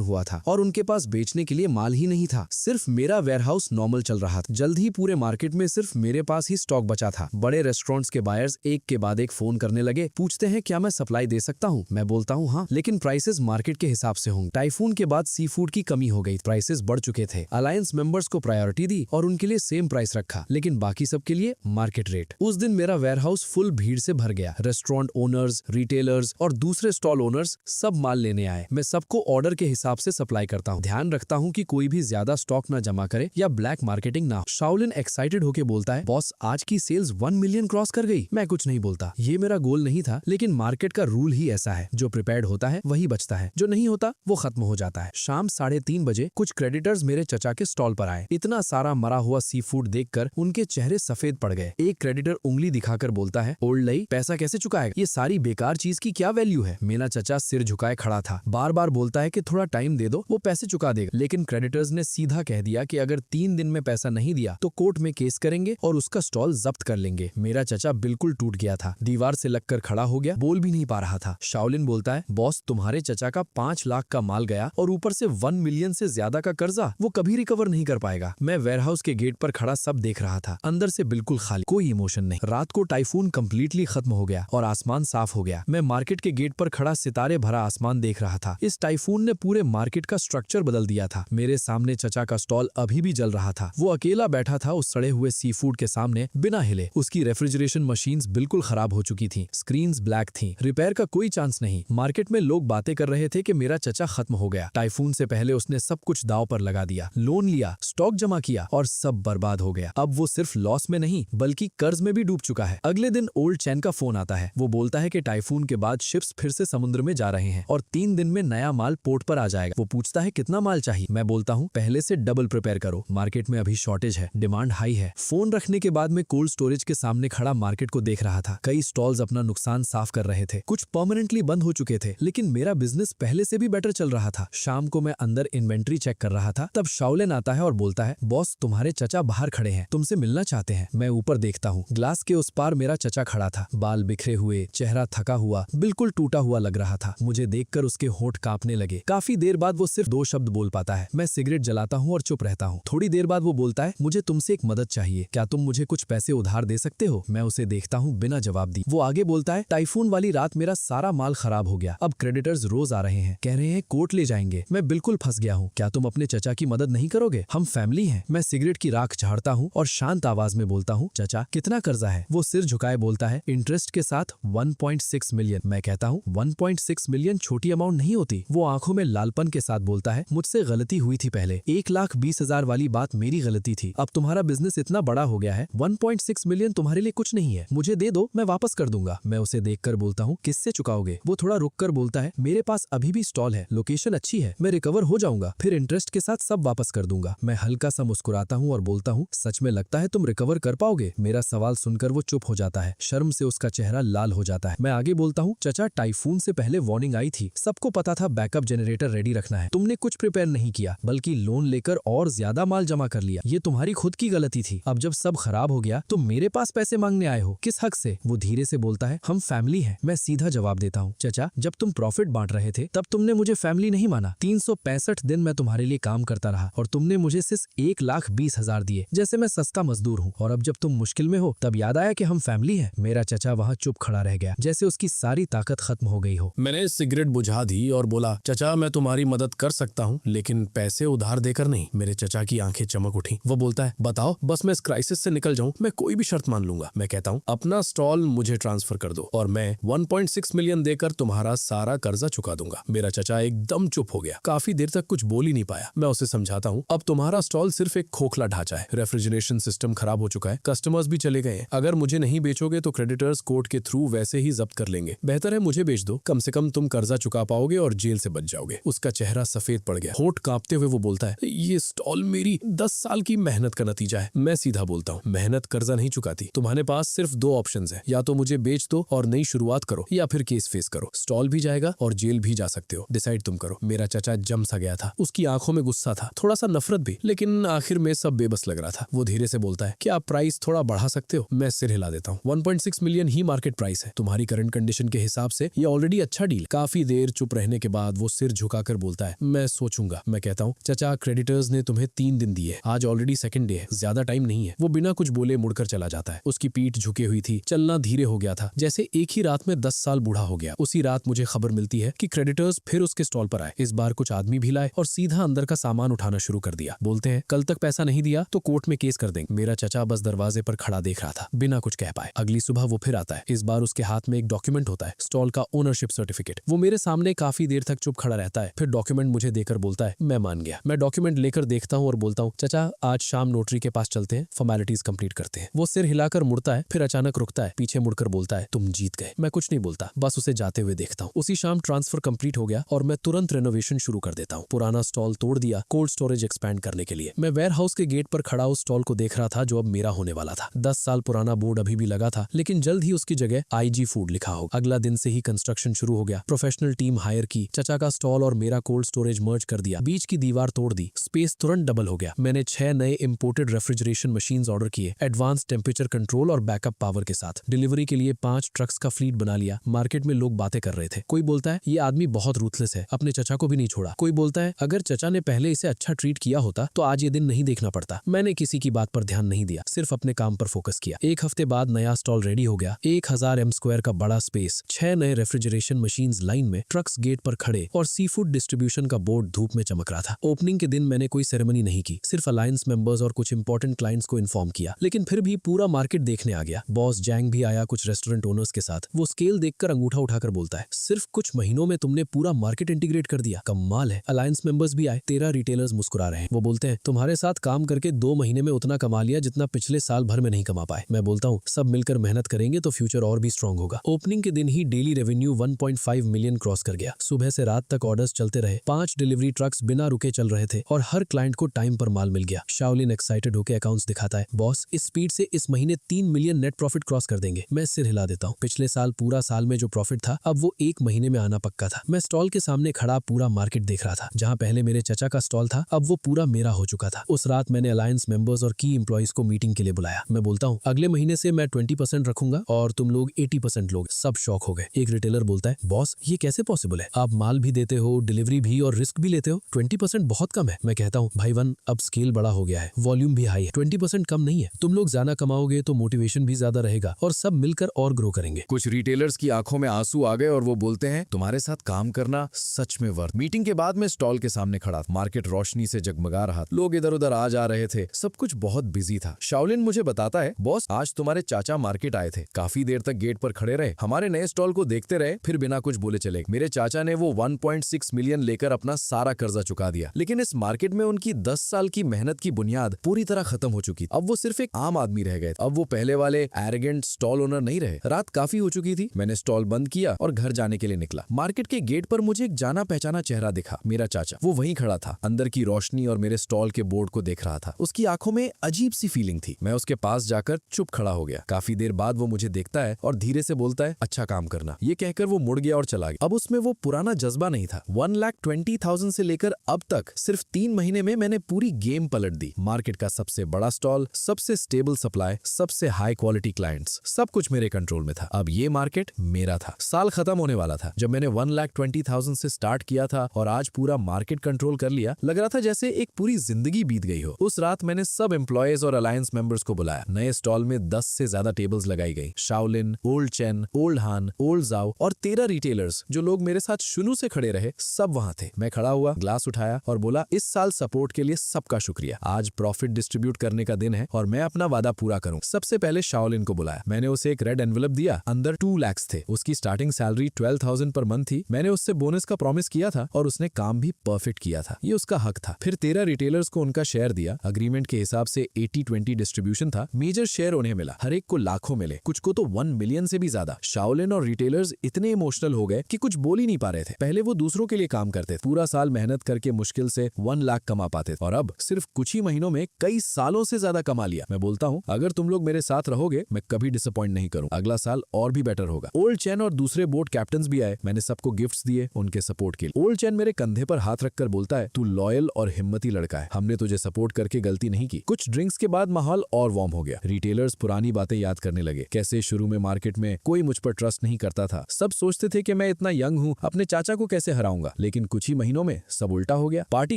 हुआ था और उनके पास बेचने के लिए माल ही नहीं था। सिर्फ मेरा वेयरहाउस नॉर्मल चल रहा था। जल्द ही पूरे मार्केट में सिर्फ मेरे पास ही स्टॉक बचा था। बड़े रेस्टोरेंट्स के बायर्स एक के बाद एक फोन करने लगे, पूछते हैं क्या मैं सप्लाई दे सकता हूँ। मैं बोलता हूँ हाँ, लेकिन प्राइसेस मार्केट के हिसाब से होंगे। टाइफून के बाद सी फूड की कमी हो गई, प्राइसेस बढ़ चुके थे। अलायंस मेंबर्स को प्रायोरिटी दी और उनके लिए सेम प्राइस रखा, लेकिन बाकी सब के लिए मार्केट रेट। उस दिन मेरा वेयरहाउस फुल भीड़ से भर गया। रेस्टोरेंट ओनर्स, रिटेलर्स और दूसरे स्टॉल ओनर्स सब माल लेने आए। मैं सबको ऑर्डर के हिसाब से सप्लाई करता हूँ, ध्यान रखता हूँ कि कोई भी ज्यादा स्टॉक न जमा करे या ब्लैक मार्केटिंग ना हो। शाओलिन एक्साइटेड होके बोलता है, बॉस आज की सेल्स 1 मिलियन क्रॉस कर गई। मैं कुछ नहीं बोलता, ये मेरा गोल नहीं था, लेकिन मार्केट का रूल ही ऐसा है, जो प्रिपेयर्ड होता है वही बचता है, जो नहीं होता वो खत्म हो जाता है। शाम 3:30 बजे कुछ क्रेडिटर्स मेरे चचा के स्टॉल पर आए। इतना सारा मरा हुआ सी फूड देखकर उनके चेहरे सफेद पड़ गए। एक क्रेडिटर उंगली दिखाकर बोलता है, ओल्ड लई पैसा कैसे चुकाएगा, ये सारी बेकार चीज की क्या वैल्यू है। मेरा चचा सिर झुकाए खड़ा था, बार बार बोलता है कि थोड़ा टाइम दे दो, वो पैसे चुका देगा। लेकिन क्रेडिटर्स ने सीधा कह दिया कि अगर 3 दिन में पैसा नहीं दिया तो कोर्ट में केस करेंगे और उसका स्टॉल जब्त कर लेंगे। मेरा चचा बिल्कुल टूट गया था, दीवार से लगकर खड़ा हो गया, बोल भी नहीं पा रहा था। शाओलिन बोलता है, बॉस तुम्हारे चचा का 5 लाख का माल गया और ऊपर से 1 मिलियन से ज्यादा का कर्जा, वो कभी रिकवर नहीं कर पाएगा। मैं वेयरहाउस के गेट पर खड़ा सब देख रहा था, अंदर से बिल्कुल खाली, कोई इमोशन नहीं। रात को टाइफून कंप्लीटली खत्म हो गया और आसमान साफ हो गया। मैं मार्केट के गेट पर खड़ा सितारे भरा आसमान देख रहा था। इस टाइफून ने पूरे मार्केट का स्ट्रक्चर बदल दिया था। मेरे सामने चचा का स्टॉल अभी भी जल रहा था। वो अकेला बैठा था उस सड़े हुए सी फूड के सामने बिना हिले। उसकी रेफ्रिजरेशन मशीन्स बिल्कुल खराब हो चुकी थी, स्क्रीन्स ब्लैक थी, रिपेयर का कोई चांस नहीं। मार्केट में लोग बातें कर रहे थे कि मेरा चचा खत्म हो गया। टाइफून से पहले उसने सब कुछ दांव पर लगा दिया, लोन लिया, स्टॉक जमा किया और सब बर्बाद हो गया। अब वो सिर्फ लॉस में नहीं बल्कि कर्ज में भी डूब चुका है। अगले दिन ओल्ड चैन का फोन आता है। वो बोलता है कि टाइफून के बाद शिप्स फिर से समुद्र में जा रहे हैं और 3 दिन में नया माल पोर्ट पर आ जाएगा। वो पूछता है कितना माल चाहिए। मैं बोलता हूँ पहले से डबल प्रिपेयर करो, मार्केट में अभी शॉर्टेज है, डिमांड हाई है। फोन रखने के बाद मैं कोल्ड स्टोरेज के सामने खड़ा मार्केट को देख रहा था। कई स्टॉल्स अपना नुकसान साफ कर रहे थे, कुछ परमानेंटली बंद हो चुके थे, लेकिन मेरा बिजनेस पहले से भी बेटर चल रहा था। शाम को मैं अंदर इन्वेंट्री चेक कर रहा था, तब शाओलिन आता है और बोलता है, बॉस तुम्हारे चचा बाहर खड़े हैं, तुमसे मिलना चाहते हैं। मैं ऊपर देखता हूँ, ग्लास के उस पार मेरा चचा खड़ा था, बाल बिखरे हुए, चेहरा थका हुआ, बिल्कुल टूटा हुआ लग रहा था। मुझे देखकर उसके होंठ कांपने लगे। काफी देर बाद वो सिर्फ 2 शब्द बोल पाता है। मैं सिगरेट जलाता हूँ और चुप रहता हूँ। थोड़ी देर बाद वो बोलता है, मुझे तुमसे एक मदद चाहिए, क्या तुम मुझे कुछ पैसे उधार दे सकते हो। मैं उसे देखता हूँ बिना जवाब दी। वो आगे बोलता है, टाइफून वाली रात मेरा सारा माल खराब हो गया, अब क्रेडिटर्स रोज आ रहे हैं, कह रहे हैं कोर्ट ले जाएंगे। मैं बिल्कुल फंस गया हूँ, क्या तुम अपने चचा की मदद नहीं करोगे, हम फैमिली हैं। मैं सिगरेट की राख झाड़ता हूँ और शांत आवाज में बोलता हूँ, चचा कितना कर्जा है। वो सिर झुकाए बोलता है, इंटरेस्ट के साथ 1.6 मिलियन। मैं कहता हूँ 1.6 मिलियन छोटी अमाउंट नहीं होती। वो आंखों में लालपन के साथ बोलता है, मुझसे गलती हुई थी पहले, 1,20,000 वाली बात मेरी गलती थी, अब तुम्हारा बिजनेस इतना बड़ा हो गया है, 1.6 मिलियन तुम्हारे लिए कुछ नहीं है, मुझे दे दो, मैं वापस कर दूंगा। मैं उसे देखकर बोलता हूँ, किससे चुकाओगे। वो थोड़ा रुककर बोलता है, मेरे पास अभी भी स्टॉल है, लोकेशन अच्छी है, मैं रिकवर हो जाऊंगा, फिर इंटरेस्ट के साथ सब वापस कर दूंगा। मैं हल्का सा मुस्कुराता हूँ और बोलता हूँ, सच में लगता है तुम रिकवर कर पाओगे। मेरा सवाल सुनकर वो चुप हो जाता है, शर्म से उसका चेहरा लाल हो जाता है। मैं आगे बोलता हूँ, चचा टाइफून से पहले वार्निंग आई थी, सबको पता था बैकअप जनरेटर रेडी रखना है, तुमने कुछ प्रिपेयर नहीं किया बल्कि लोन लेकर और ज्यादा माल जमा कर लिया, ये तुम्हारी खुद की गलती थी। अब जब सब खराब हो गया तो मेरे पास पैसे मांगने आए हो, किस हक से। वो धीरे से बोलता है, हम फैमिली हैं। मैं सीधा जवाब देता हूँ, चचा जब तुम प्रॉफिट बांट रहे थे तब तुमने मुझे फैमिली नहीं माना। 365 दिन मैं तुम्हारे लिए काम करता रहा और तुमने मुझे सिर्फ 1,20,000 दिए, जैसे मैं सस्ता मजदूर हूँ। और अब जब तुम मुश्किल में हो तब याद आया कि हम फैमिली हैं। मेरा चचा वहाँ चुप खड़ा रह गया, जैसे उसकी सारी ताकत खत्म हो गई हो। मैंने सिगरेट बुझा दी और बोला, चचा मैं तुम्हारी मदद कर सकता हूँ, लेकिन पैसे उधार देकर नहीं। मेरे चचा की आंखें चमक उठी। वो बोलता है, बताओ, बस मैं इस क्राइसिस से निकल जाऊँ, मैं कोई भी शर्त मान लूंगा। मैं कहता हूँ, अपना स्टॉल मुझे ट्रांसफर कर दो और मैं 1.6 मिलियन देकर तुम्हारा सारा कर्जा चुका दूंगा। मेरा चचा एकदम चुप हो गया, काफी देर तक कुछ बोल ही नहीं पाया। मैं उसे समझाता हूँ, अब तुम्हारा स्टॉल सिर्फ एक खोखला ढांचा है, रेफ्रिजरेशन सिस्टम खराब हो चुका है, कस्टमर्स भी चले गए हैं, अगर मुझे नहीं बेचोगे तो क्रेडिटर्स कोर्ट के थ्रू वैसे ही जब्त कर लेंगे, बेहतर है मुझे बेच दो, कम से कम तुम कर्जा चुका पाओगे और जेल से बच जाओगे। उसका चेहरा सफेद पड़ गया, होंठ कांपते हुए वो बोलता है, ये स्टॉल मेरी 10 साल की मेहनत का नतीजा है। मैं सीधा बोलता हूँ, मेहनत कर्जा नहीं चुकाती, तुम्हारे पास सिर्फ 2 ऑप्शंस है, या तो मुझे बेच दो और नई शुरुआत करो या फिर केस फेस करो, स्टॉल भी जाएगा और जेल भी जा सकते हो, डिसाइड तुम करो। मेरा चचा जम सा गया था, उसकी आंखों में गुस्सा था, थोड़ा सा नफरत भी, लेकिन आखिर में सब बेबस लग रहा था। वो धीरे से बोलता है, क्या आप प्राइस प्राइस थोड़ा बढ़ा सकते हो? मैं सिर हिला देता हूँ। 1.6 मिलियन ही मार्केट प्राइस है। तुम्हारी करंट कंडीशन के हिसाब से ये ऑलरेडी अच्छा डील। काफी देर चुप रहने के बाद वो सिर झुकाकर बोलता है, मैं सोचूंगा। मैं कहता हूँ, चाचा क्रेडिटर्स ने तुम्हें 3 दिन दिए, आज ऑलरेडी सेकंड डे है, ज्यादा टाइम नहीं है। वो बिना कुछ बोले मुड़कर चला जाता है। उसकी पीठ झुकी हुई थी, चलना धीरे हो गया था, जैसे एक ही रात में 10 साल बूढ़ा हो गया। उसी रात मुझे खबर मिलती है कि क्रेडिटर्स फिर उसके स्टॉल पर आए। इस बार कुछ आदमी भी लाए और सीधा अंदर का सामान उठाना शुरू कर दिया। बोलते हैं, कल तक पैसा नहीं दिया तो कोर्ट में केस कर देंगे। मेरा चचा बस दरवाजे पर खड़ा देख रहा था, बिना कुछ कह पाए। अगली सुबह वो फिर आता है। इस बार उसके हाथ में एक डॉक्यूमेंट होता है, स्टॉल का ओनरशिप सर्टिफिकेट। वो मेरे सामने काफी देर तक चुप खड़ा रहता है, फिर डॉक्यूमेंट मुझे देकर बोलता है, मैं मान गया। मैं डॉक्यूमेंट लेकर देखता हूँ और बोलता हूँ, चाचा आज शाम नोटरी के पास चलते हैं, फॉर्मेलिटीज कंप्लीट करते हैं। वो सिर हिलाकर मुड़ता है, फिर अचानक रुकता है, पीछे मुड़कर बोलता है, तुम जीत गए। मैं कुछ नहीं बोलता, बस उसे जाते हुए देखता हूँ। उसी शाम ट्रांसफर कंप्लीट हो गया और मैं तुरंत रेनोवेशन शुरू कर देता हूँ। पुराना स्टॉल तोड़ दिया कोल्ड स्टोरेज एक्सपैंड करने के लिए। मैं वेयर हाउस के गेट पर खड़ा उस स्टॉल को देख रहा था जो अब मेरा होने वाला था। 10 साल पुराना बोर्ड अभी भी लगा था, लेकिन जल्द ही उसकी जगह IG फूड लिखा हो। अगला दिन से ही कंस्ट्रक्शन शुरू हो गया। प्रोफेशनल टीम हायर की, चचा का स्टॉल और मेरा कोल्ड स्टोरेज मर्ज कर दिया, बीच की दीवार तोड़ दी, स्पेस तुरंत डबल हो गया। मैंने 6 नए इंपोर्टेड रेफ्रिजरेशन मशीन्स ऑर्डर किए, एडवांस टेम्परेचर कंट्रोल और बैकअप पावर के साथ। डिलीवरी के लिए 5 ट्रक्स का फ्लीट बना लिया। मार्केट में लोग बातें कर रहे थे। कोई बोलता है, ये आदमी बहुत रूथलेस है, अपने चचा को भी नहीं छोड़ा। कोई बोलता है, अगर चचा ने पहले इसे अच्छा ट्रीट किया होता तो आज ये दिन नहीं देखना पड़ता। मैंने किसी की बात पर ध्यान नहीं दिया, सिर्फ अपने काम पर फोकस किया। एक हफ्ते बाद नया स्टॉल रेडी हो गया। 1000 m² का बड़ा स्पेस, 6 नए रेफ्रिजरेशन मशीन्स लाइन में, ट्रक्स गेट पर खड़े और सी फूड डिस्ट्रीब्यूशन का बोर्ड धूप में चमक रहा था। ओपनिंग के दिन मैंने कोई सेरेमनी नहीं की, सिर्फ अलायंस मेंबर्स और कुछ इंपॉर्टेंट क्लाइंट्स को इन्फॉर्म किया। लेकिन फिर भी पूरा मार्केट देखने आ गया। बॉस जैंग भी आया, कुछ रेस्टोरेंट ओनर्स के साथ। वो स्केल देखकर अंगूठा उठाकर बोलता है, सिर्फ कुछ महीनों में तुमने पूरा मार्केट इंटीग्रेट कर दिया, कमाल है। अलायंस मेंबर्स भी आए। 13 रिटेलर्स मुस्कुरा रहे हैं। वो बोलते हैं, तुम्हारे साथ काम करके 2 महीने में उतना कमा लिया जितना पिछले साल भर में नहीं कमा पाए। मैं बोलता हूँ, सब मिलकर मेहनत करेंगे तो फ्यूचर और भी स्ट्रांग होगा। ओपनिंग के दिन ही डेली रेवेन्यू 1.5 मिलियन क्रॉस कर गया। सुबह से रात तक ऑर्डर्स चलते रहे। 5 डिलीवरी ट्रक्स बिना रुके चल रहे थे और हर क्लाइंट को टाइम पर माल मिल गया। शाओलिन एक्साइटेड होकर अकाउंट्स दिखाता है, बॉस इस स्पीड से इस महीने 3 मिलियन नेट प्रॉफिट क्रॉस कर देंगे। मैं सिर हिला देता हूँ। पिछले साल पूरा साल में जो प्रॉफिट था, अब वो 1 महीने में आना पक्का था। मैं स्टॉल के सामने खड़ा पूरा मार्केट देख रहा था। जहाँ पहले मेरे चचा का स्टॉल था, अब वो पूरा मेरा हो चुका था। उस रात मैंने अलायंस मेंबर्स और की एम्प्लॉइज को मीटिंग के लिए बुलाया। मैं बोलता हूँ, अगले महीने से मैं 20% रखूंगा और तुम लोग 80% लोग। सब शॉक हो गए। एक रिटेलर बोलता है, बॉस ये कैसे पॉसिबल है? आप माल भी देते हो, डिलीवरी भी और रिस्क भी लेते हो, 20% बहुत कम है। मैं कहता हूँ, भाईवन अब स्केल बड़ा हो गया है, वॉल्यूम भी हाई है, 20% कम नहीं है। तुम लोग ज्यादा कमाओगे तो मोटिवेशन भी ज्यादा रहेगा और सब मिलकर और ग्रो करेंगे। कुछ रिटेलर्स की आंखों में आंसू आ गए और वो बोलते हैं, तुम्हारे साथ काम करना सच में वर्थ। मीटिंग के बाद मैं स्टॉल के सामने खड़ा था। मार्केट रोशनी से जगमगा रहा, लोग इधर उधर आ जा रहे थे, सब कुछ बहुत बिजी था। शाओलिन मुझे बताता है, बॉस आज तुम्हारे चाचा मार्केट आए थे, काफी देर तक गेट पर खड़े रहे, हमारे नए स्टॉल को देखते रहे, फिर बिना कुछ बोले चले। मेरे चाचा ने वो 1.6 मिलियन लेकर अपना सारा कर्जा चुका दिया, लेकिन इस मार्केट में उनकी 10 साल की मेहनत की बुनियाद पूरी तरह खत्म हो चुकी। अब वो सिर्फ एक आम आदमी रह गए। अब वो पहले वाले एरोगेंट स्टॉल ओनर नहीं रहे। रात काफी हो चुकी थी, मैंने स्टॉल बंद किया और घर जाने के लिए निकला। मार्केट के गेट पर मुझे एक जाना पहचाना चेहरा दिखा, मेरा चाचा। वो वहीं खड़ा था, अंदर की रोशनी और मेरे स्टॉल के बोर्ड को देख रहा था। उसकी आंखों में अजीब सी फीलिंग थी। मैं उसके पास जाकर चुप खड़ा हो गया। काफी देर बाद वो मुझे देखता है और धीरे से बोलता है, अच्छा काम करना। ये कहकर वो मुड़ गया और चला गया। अब उसमें वो पुराना जज्बा नहीं था। 1,20,000 से लेकर अब तक सिर्फ 3 महीने में मैंने पूरी गेम पलट दी। मार्केट का सबसे बड़ा स्टॉल, सबसे स्टेबल सप्लाई, सबसे हाई क्वालिटी क्लाइंट्स, सब कुछ मेरे कंट्रोल में था। अब ये मार्केट मेरा था। साल खत्म होने वाला था। जब मैंने 1,20,000 से स्टार्ट किया था और आज पूरा मार्केट कंट्रोल कर लिया, लग रहा था जैसे एक पूरी जिंदगी बीत गई हो। उस रात मैंने सब एम्प्लॉयज और अलायंस मेंबर्स को बुलाया। नए स्टॉल में 10 से ज्यादा टेबल्स लगाई गई। शाओलिन, ओल्ड चेन, ओल्ड हान, ओल्ड जाओ और 13 रिटेलर्स जो लोग मेरे साथ शुरू से खड़े रहे, सब वहां थे। मैं खड़ा हुआ, ग्लास उठाया और बोला, इस साल सपोर्ट के लिए सबका शुक्रिया। आज प्रॉफिट डिस्ट्रीब्यूट करने का दिन है और मैं अपना वादा पूरा करूं। सबसे पहले शाओलिन को बुलाया। मैंने उसे एक रेड एनवेलप दिया, अंदर 2 लाख थे। उसकी स्टार्टिंग सैलरी 12,000 पर मंथ थी। मैंने उससे बोनस का प्रॉमिस किया था और उसने काम भी परफेक्ट किया था। ये उसका हक था। फिर 13 रिटेलर्स को उनका शेयर दिया। अग्रीमेंट के हिसाब से 80-20 डिस्ट्रीब्यूशन था। मेजर शेयर उन्हें मिला, हर एक को लाखों मिले, कुछ को तो 1 मिलियन से भी ज्यादा। शाओलिन और रिटेलर्स इतने इमोशनल हो गए कि कुछ बोल ही नहीं पा रहे थे। पहले वो दूसरों के लिए काम करते थे, पूरा साल मेहनत करके मुश्किल से 1 लाख कमा पाते थे और अब सिर्फ कुछ ही महीनों में कई सालों से ज्यादा कमा लिया। मैं बोलता हूँ, अगर तुम लोग मेरे साथ रहोगे, मैं कभी डिसअपॉइंट नहीं करूँ। अगला साल और भी बेटर होगा। ओल्ड चैन और दूसरे बोर्ड कैप्टन्स भी आए। मैंने सबको गिफ्ट्स दिए उनके सपोर्ट के लिए। ओल्ड चैन मेरे कंधे पर हाथ रखकर बोलता है, तू लॉयल और हिम्मती लड़का है, हमने तुझे सपोर्ट करके गलती नहीं की। कुछ ड्रिंक्स के बाद माहौल और वार्म हो गया। रिटेलर्स पुरानी बातें याद करने लगे, कैसे शुरू में मार्केट में कोई मुझ पर ट्रस्ट नहीं करता था। सब सोचते थे कि मैं इतना यंग हूँ, अपने चाचा को कैसे हराऊंगा। लेकिन कुछ ही महीनों में सब उल्टा हो गया। पार्टी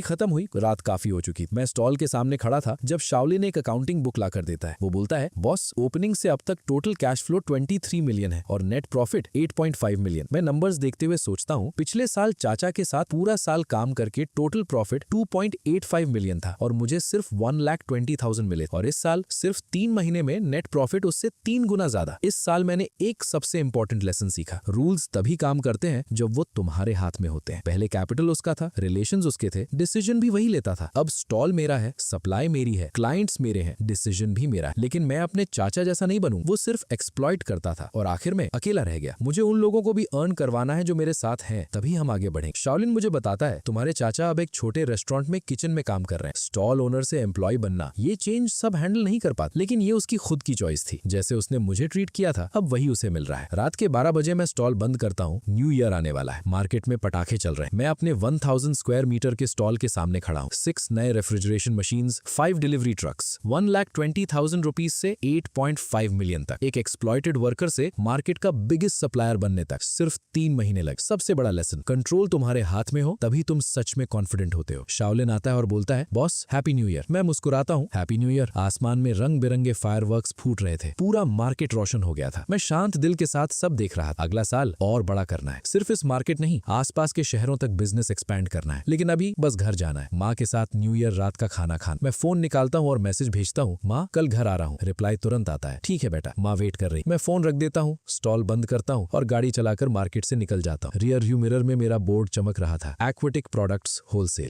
खत्म हुई, रात काफी हो चुकी। मैं स्टॉल के सामने खड़ा था जब शाओलिन एक अकाउंटिंग बुक लाकर देता है। वो बोलता है, बॉस ओपनिंग से अब तक टोटल कैश फ्लो 23 मिलियन है और नेट प्रॉफिट 8.5 मिलियन। मैं नंबर्स देखते हुए सोचता हूँ, पिछले साल चाचा के साथ पूरा साल काम करके टोटल प्रॉफिट 2.85 मिलियन था और मुझे सिर्फ 1,20,000 मिले, और इस साल सिर्फ 3 महीने में नेट प्रॉफिट उससे 3 गुना ज्यादा। इस साल मैंने एक सबसे इंपॉर्टेंट लेसन सीखा, रूल्स तभी काम करते हैं जब वो तुम्हारे हाथ में होते हैं। पहले कैपिटल उसका था, रिलेशंस उसके थे, डिसीजन भी वही लेता था। अब स्टॉल मेरा है, सप्लाई मेरी है, क्लाइंट्स मेरे हैं, डिसीजन भी मेरा है। लेकिन मैं अपने चाचा जैसा नहीं बनूं। वो सिर्फ एक्सप्लॉइट करता था और आखिर में अकेला रह गया। मुझे उन लोगों को भी अर्न करवाना है जो मेरे साथ हैं, तभी हम आगे बढ़ें। शाओलिन मुझे बताता है, तुम्हारे चाचा अब एक छोटे रेस्टोरेंट में किचन में काम कर रहे हैं। स्टॉल ओनर से एम्प्लॉय बनना, ये चेंज सब हैंडल नहीं कर पाते, लेकिन ये उसकी खुद की चॉइस थी। जैसे उसने मुझे ट्रीट किया था, अब वही उसे मिल रहा है। रात के 12 बजे मैं स्टॉल बंद करता हूँ। न्यू ईयर आने वाला है, मार्केट में पटाखे चल रहे हैं। मैं अपने 1000 स्क्वायर मीटर के स्टॉल के सामने खड़ा हूँ। 6 नए refrigeration machines, 5 delivery trucks, 1,20,000 rupees से 8.5 मिलियन तक। एक एक्सप्लॉइटेड वर्कर से मार्केट का बिगेस्ट सप्लायर बनने तक सिर्फ 3 महीने लगे। सबसे बड़ा लेसन, कंट्रोल तुम्हारे हाथ में हो तभी तुम सच में कॉन्फिडेंट होते हो। शाओलिन आता है और बोलता है, बॉस हैप्पी न्यू ईयर। मैं मुस्कुराता हूँ, हैप्पी न्यू ईयर। आसमान में रंग बिरंगे फायरवर्क्स फूट रहे थे, पूरा मार्केट रोशन हो गया था। मैं शांत दिल के साथ सब देख रहा था। अगला साल और बड़ा करना है, सिर्फ इस मार्केट नहीं, आसपास के शहरों तक बिजनेस एक्सपैंड करना है। लेकिन अभी बस घर जाना है, माँ के साथ न्यू ईयर रात का खाना खाना। मैं फोन निकालता हूँ और मैसेज भेजता हूँ, माँ कल घर आ रहा हूँ। रिप्लाई तुरंत आता है, ठीक है बेटा। माँ वेट कर रही। मैं फोन रख देता हूँ, स्टॉल बंद करता हूँ और गाड़ी चलाकर मार्केट से निकल जाता हूँ। रियर व्यू मिरर में मेरा बोर्ड चमक रहा था, एक्वेटिक प्रोडक्ट्स होलसेल।